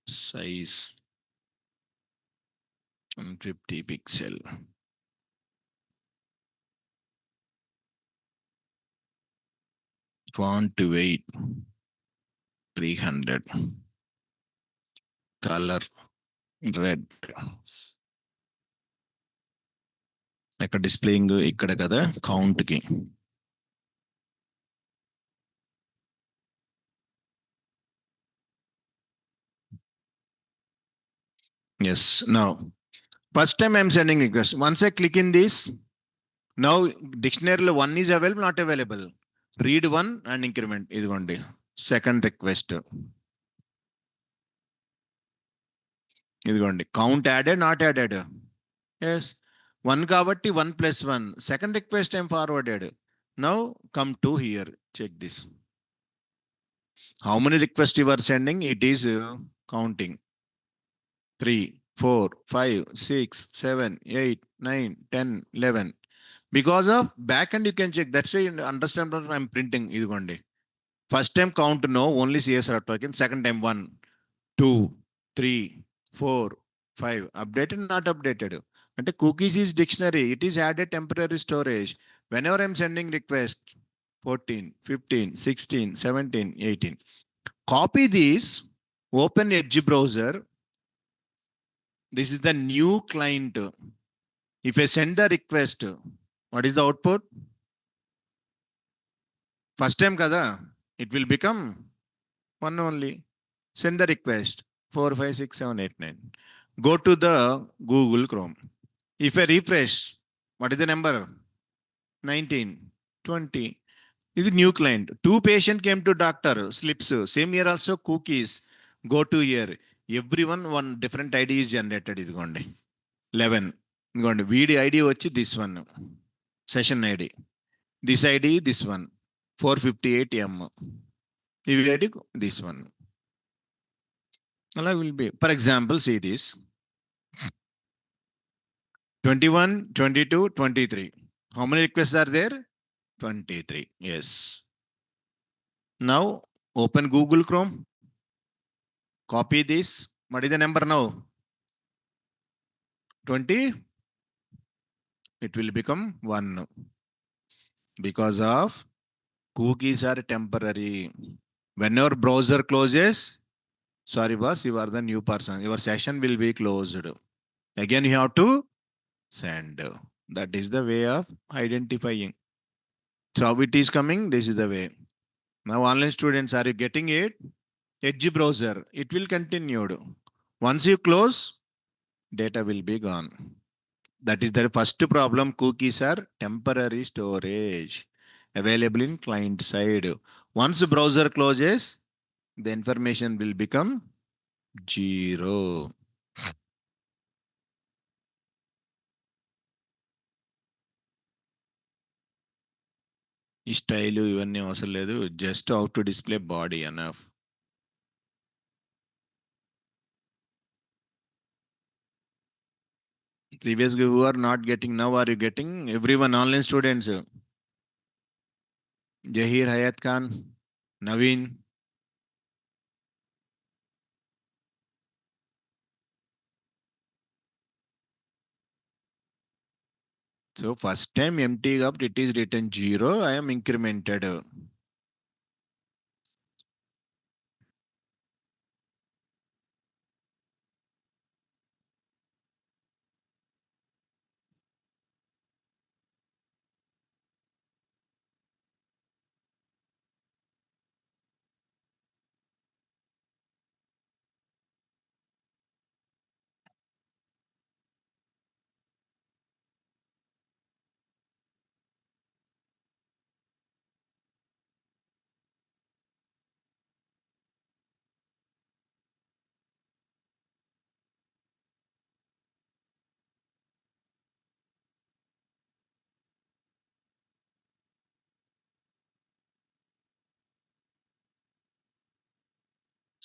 Size. 150 pixel. Font weight. 300. Color. Red. ఇక్కడ displaying ఇక్కడ కదా count కి. Yes. Now, first time I'm sending request. Once I click in this, now dictionary 1 is available, not available. Read 1 and increment. Idigondi. Second request. Idigondi. Count added, not added. Yes. 1 kabatti 1 plus 1. Second request I'm forwarded. Now come to here. Check this. How many requests you are sending? It is counting. 3, 4, 5, 6, 7, 8, 9, 10, 11. Because of backend, you can check. That's why you understand what I'm printing. First time count no, only CSR token. Second time 1, 2, 3, 4, 5. Updated, not updated. And cookies is dictionary. It is added temporary storage. Whenever I'm sending request, 14, 15, 16, 17, 18. Copy this, open Edge browser. This is the new client. If I send the request, what is the output? First time kada, it will become 1 only. Send the request 4, 5, 6, 7, 8, 9. Go to the Google Chrome. If I refresh, what is the number? 19, 20. This is new client. 2 patient came to doctor, slips. Same year also cookies. Go to here. Everyone one different ID is generated. 11. VD ID వచ్చి this one. Session ID. This ID, this one. 458M. ID, this one. Allah will be. For example, see this. 21, 22, 23. How many requests are there? 23. Yes. Now open Google Chrome, copy this. What is the number now? 20. It will become 1 because of cookies are temporary. When your browser closes, sorry boss, you are the new person. Your session will be closed. Again, you have to send. That is the way of identifying. So how it is coming? This is the way. Now, online students, are you getting it? Edge browser, it will continue. Once you close, data will be gone. That is the first problem. Cookies are temporary storage available in client side. Once the browser closes, the information will become zero. ఈ style ఇవన్నీ అవసరం లేదు, just how to display body enough. Previously, who are not getting, now are you getting? Everyone, online students. Jahir, Hayat Khan, Naveen. So first time empty up, it is written 0. I am incremented.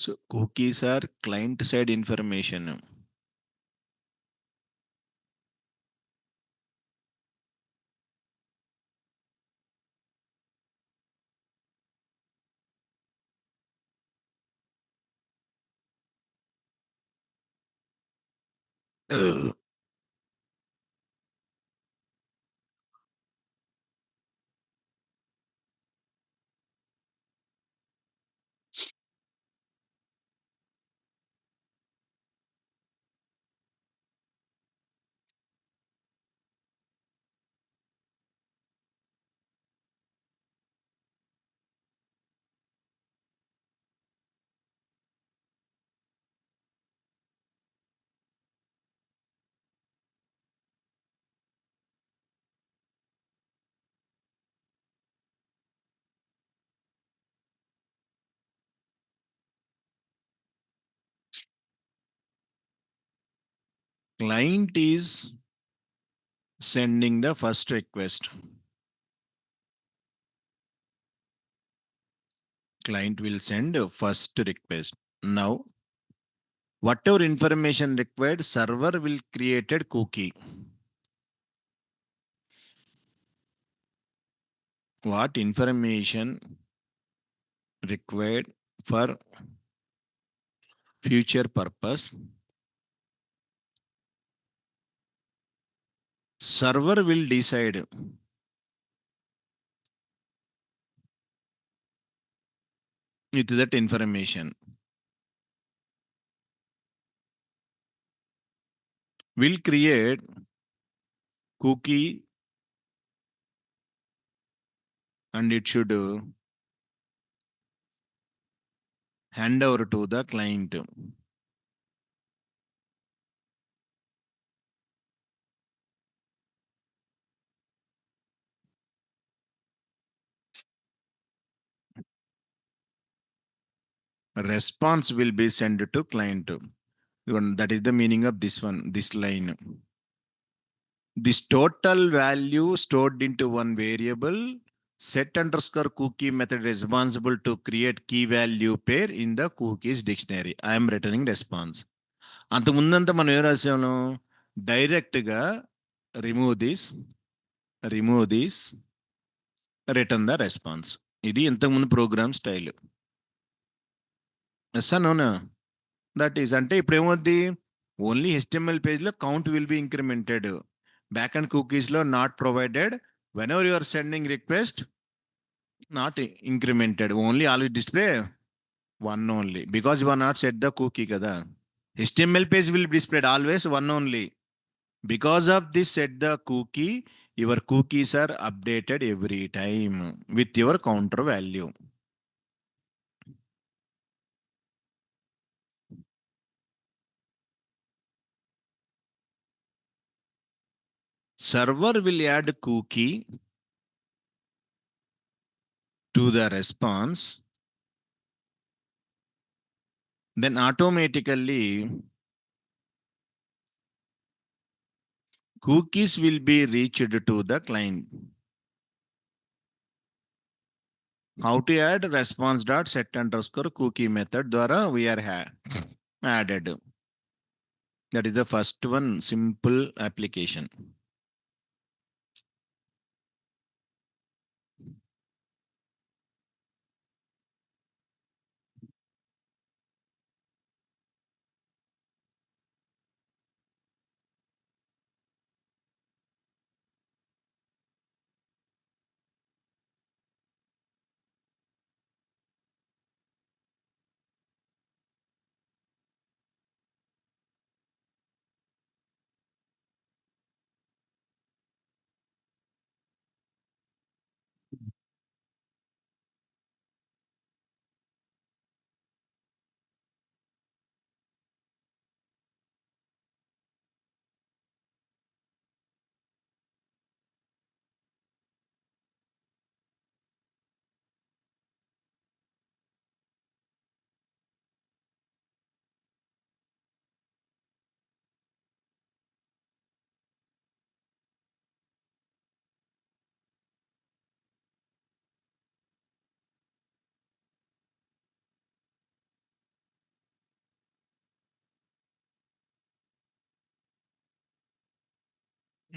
So cookies are client side information. Client is sending the first request. Client will send a first request. Now, whatever information required, server will create a cookie. What information required for future purpose, server will decide with that information. Will create cookie and it should hand over to the client. Response will be sent to client. That is the meaning of this one, this line. This total value stored into one variable, set underscore cookie method responsible to create key value pair in the cookies dictionary. I am returning response. అంతకుముందంతా మనం ఏం రాసాము, డైరెక్ట్గా remove this, return the response. ఇది ఇంతకుముందు program style. Yes నోనా that is అంటే ఇప్పుడు ఏమవుద్ది, ఓన్లీ HTML పేజ్లో count will be incremented. Back and కుకీస్లో not provided. Whenever you are sending request, not incremented, only always display one only because you are not set the cookie కదా. HTML page will be displayed always one only. Because of this set the cookie, your cookies are updated every time with your counter value. Server will add cookie to the response. Then automatically cookies will be reached to the client. How to add response dot set underscore cookie method ద్వారా we are added. That is the first one, simple application.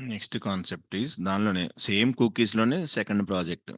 Next concept is దానిలోనే same కుకీస్లోనే second project.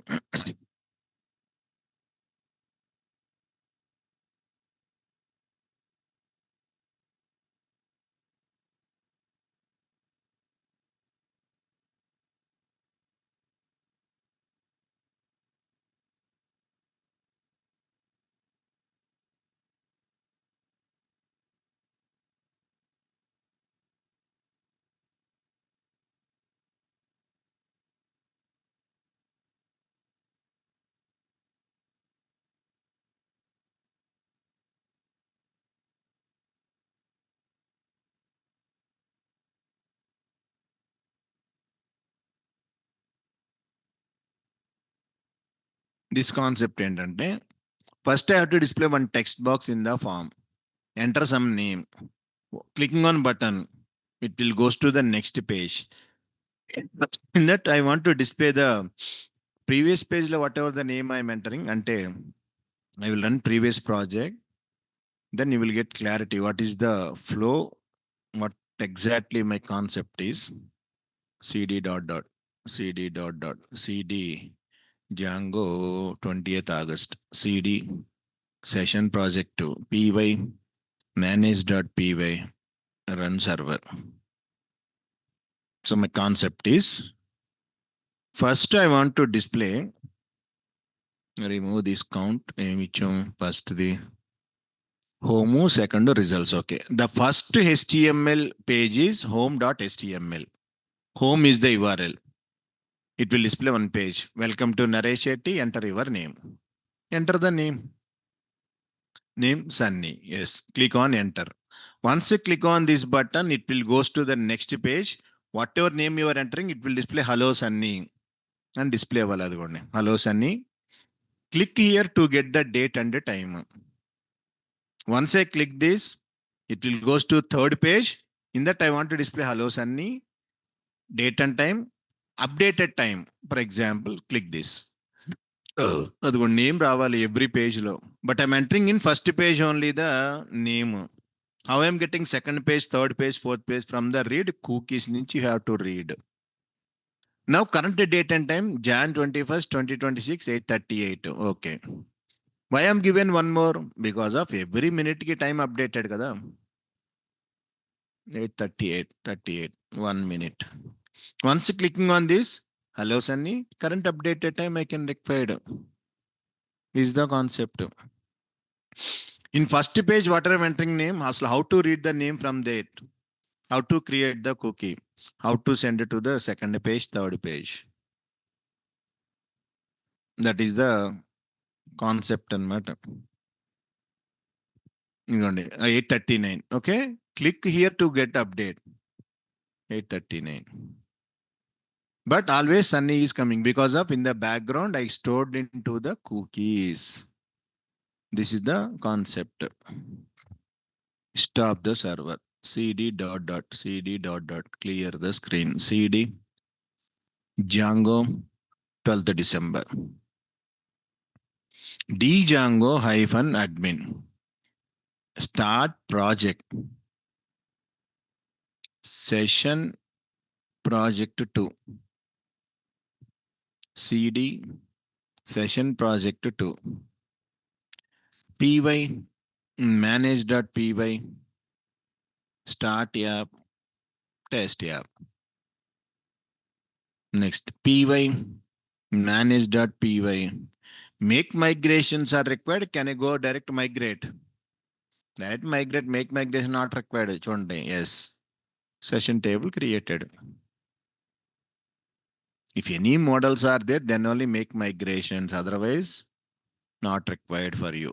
This concept ఏంటంటే, first I have to display one text box in the form, enter some name, clicking on button, it will goes to the next page. In that I want to display the previous page lo whatever the name I am entering, ante I will run previous project, then you will get clarity what is the flow, what exactly my concept is. cd dot dot cd dot dot cd Django 20th August cd session project 2 py manage.py run server. So my concept is, first I want to display, remove this count, first the home, second results. Okay, the first HTML page is home.html. Home is the URL. It will display one page. Welcome to Naresh Shetty. Enter your name. Enter the name. Name Sunny. Yes. Click on enter. Once you click on this button, it will goes to the next page. Whatever name you are entering, it will display Hello Sunny and display Hello Sunny. Click here to get the date and the time. Once I click this, it will goes to third page. In that I want to display Hello Sunny, date and time, updated time. For example, click this. That's one name రావాలి every page లో. But I'm entering in first page only the name. How I'm getting second page, third page, fourth page from the read cookies నుంచి you have to read. Now current date and time, Jan 21st, 2026, 8:38. Okay. Why I'm given one more? Because of every minute ki time updated kada. 8:38, 38, 1 minute. Once clicking on this, hello Sunny, current updated time I can require. Is the concept. In first page, what I'm entering name, how to read the name from that, how to create the cookie, how to send it to the second page, third page. That is the concept and matter. 8:39. Okay. Click here to get update. 8:39. But always Sunny is coming because of in the background I stored into the cookies. This is the concept. Stop the server. cd. Clear the screen. cd Django 12th December. Django hyphen admin. Start project. Session project 2. cd session project 2. py manage.py start app test app. Next py manage.py make migrations are required. Can I go direct migrate? Direct migrate, make migration not required. Yes. Session table created. If any models are there, then only make migrations. Otherwise, not required for you.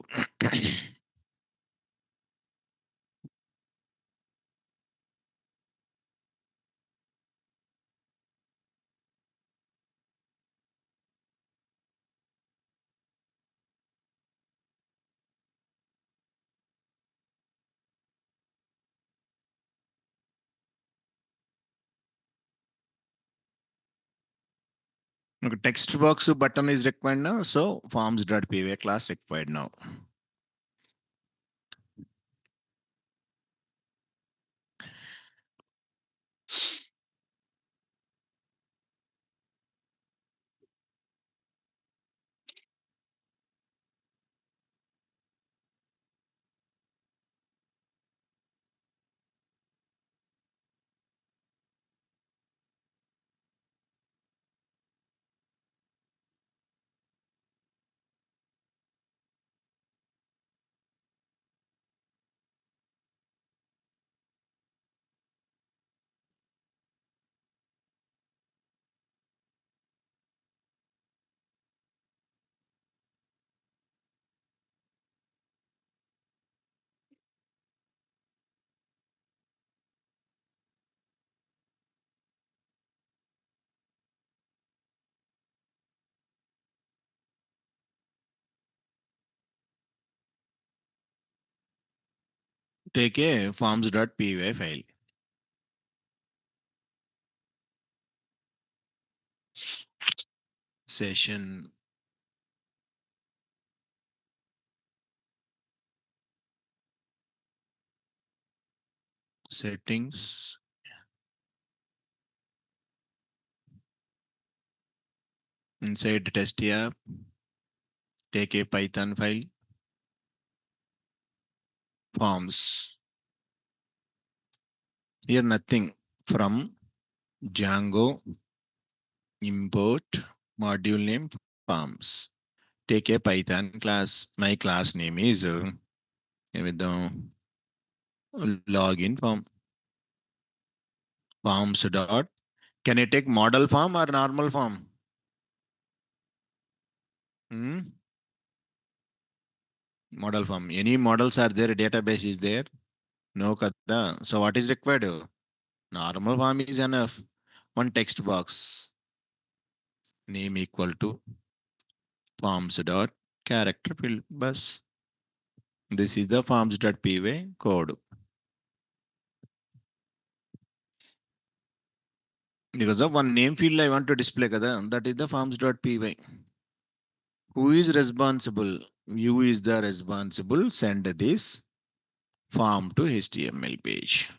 Okay, text box button is required now. So forms.py class required now. Take a forms.py file. Session settings. Inside test app, take a Python file. Forms. Here nothing. From Django import module name forms. Take a Python class. My class name is with the login form. Forms dot. Can I take model form or normal form? Model form. Any models are there? Database is there? No kada. So what is required? Normal form is enough. One text box. Name equal to forms dot character field bus. This is the forms.py code. Because of one name field I want to display kada, that is the forms.py. Who is responsible? You is the responsible. Send this form to HTML page.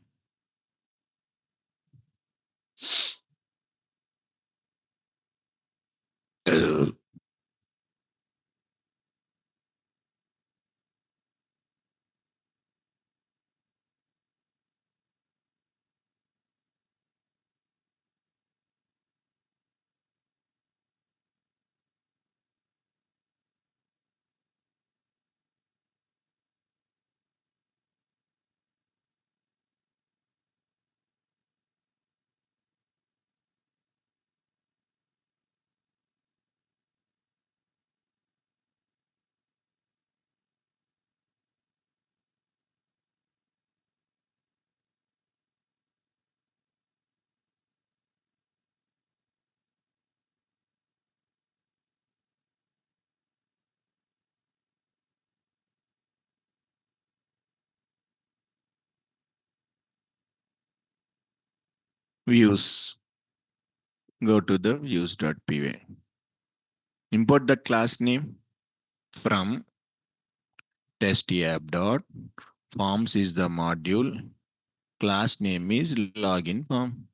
Views. Go to the views.py. Import the class name from test.app.forms is the module. Class name is login form.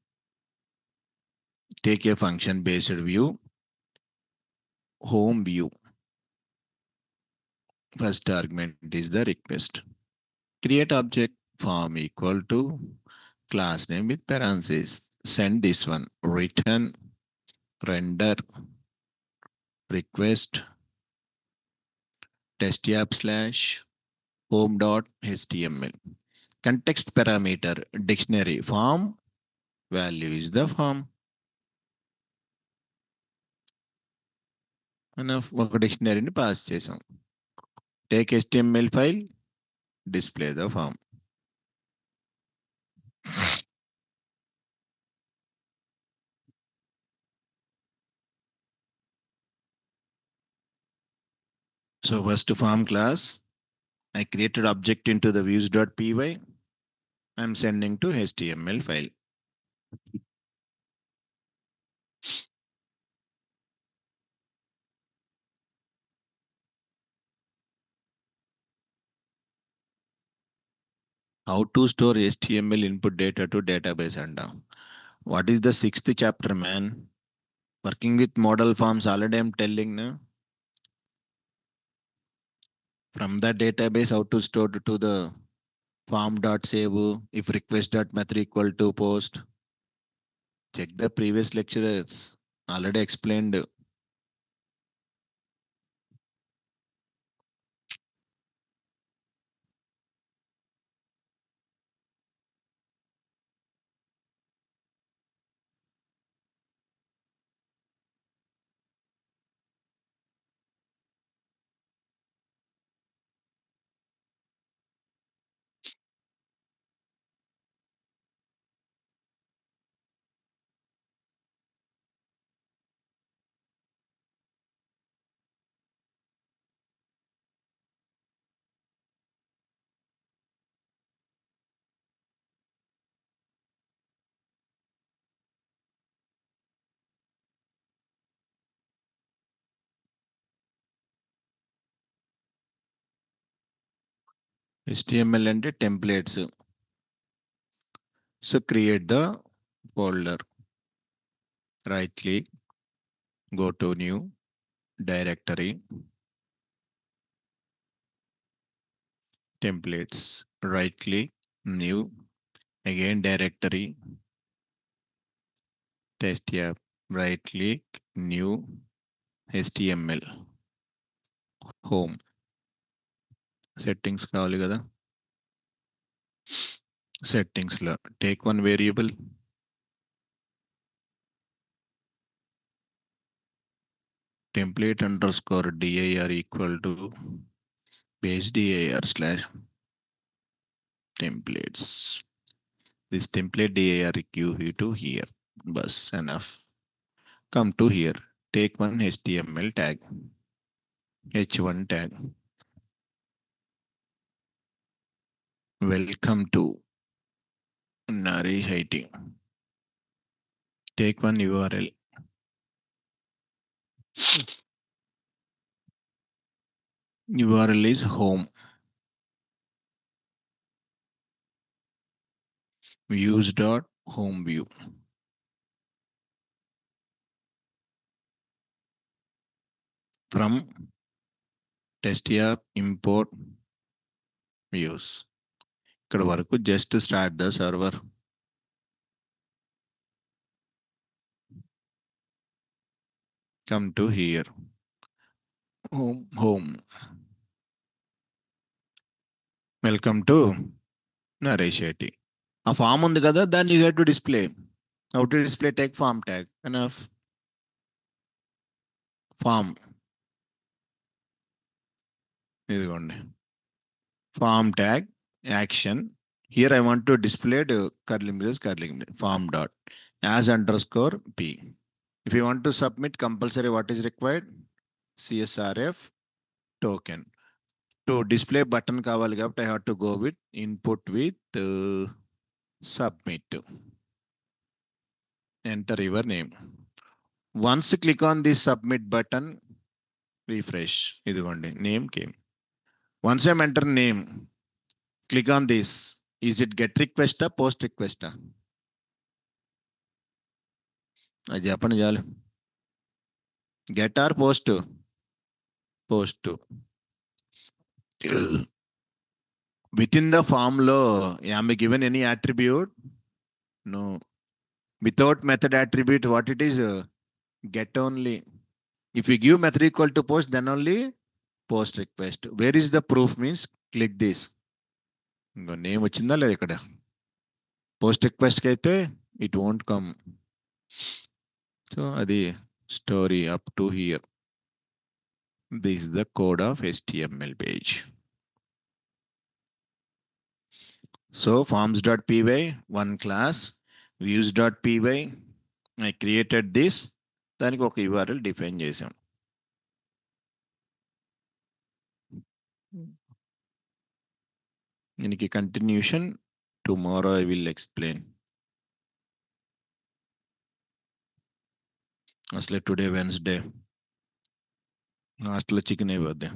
Take a function based view, home view. First argument is the request. Create object form equal to class name with parentheses. Send this one. Return render request test app slash home.html. Context parameter dictionary form value is the form. మనం ఒక డిక్షనరీని pass చేసాం. Take HTML file, display the form. So first form class, I created object into the views.py. I'm sending to HTML file. How to store HTML input data to database and what is the sixth chapter, man? Working with model forms already I'm telling now. From the database how to store to the form.save if request.method equal to post. Check the previous lectures. Already explained. HTML and templates. So create the folder. Right click, go to new directory, templates. Right click, new, again directory, test app. Right click, new, HTML, home. Settings కావాలి కదా. Settings లో take one variable, template underscore dir equal to base dir slash templates. This template dir give to here. Bus enough. Come to here. Take one HTML tag, h1 tag. Welcome to Narish IT. Take one URL. URL is home. Views.home view. from test here import views. ఇక్కడ వరకు just start the server. Come to here. Home. Welcome to Naresh Shetty. A form ఉంది కదా, దాన్ని you have to display. How to display? Take form tag. Enough. Form. ఇదిగోండి. Form tag action. Here I want to display the curly braces, form dot as underscore p. If you want to submit compulsory, what is required? CSRF token. To display button కావాలి కాబట్టి I have to go with input with submit. Enter your name. Once click on this submit button, refresh. ఇదిగోండి name came. Once I enter name, click on this. Is it get request or post request? అది చెప్పండి చాలు. Get or post? Post. Within the form law, am I given any attribute? No. Without method attribute, what it is? Get only. If we give method equal to post, then only post request. Where is the proof? Means click this. Name వచ్చిందా లేదా ఇక్కడ? Post request కి అయితే it won't come. So అది story up to here. This is the code of HTML page. So forms.py, one class, views.py, I created this. దానికి ఒక URL define చేసాం. దీనికి continuation tomorrow I will explain. అసలే today Wednesday, హాస్టల్లో chicken అయిపోద్ది.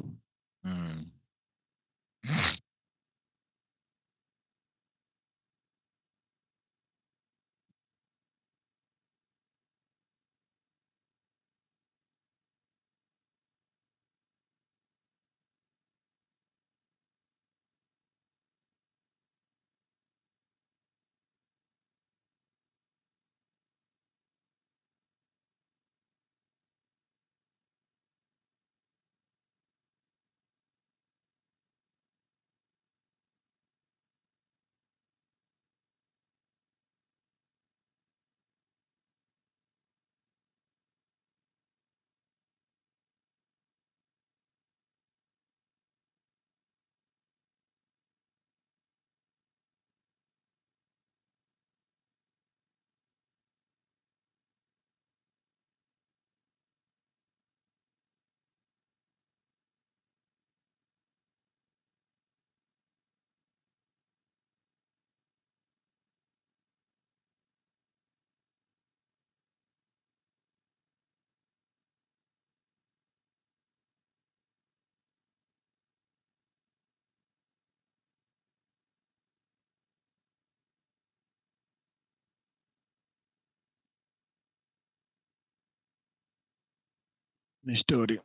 Story.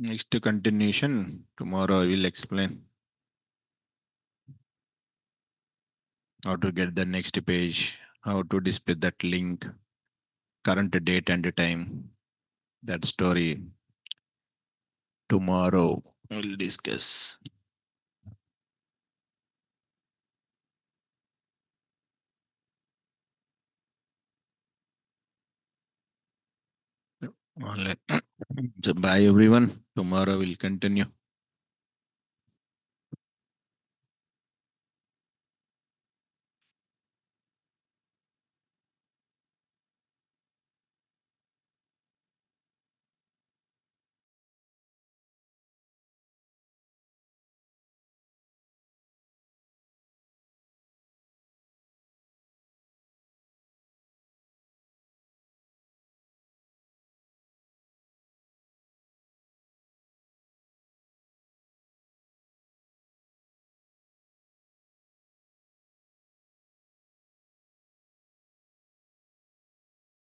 Next continuation, tomorrow I will explain how to get the next page, how to display that link, current date and time. That story tomorrow we'll discuss. So bye everyone. Tomorrow we'll continue.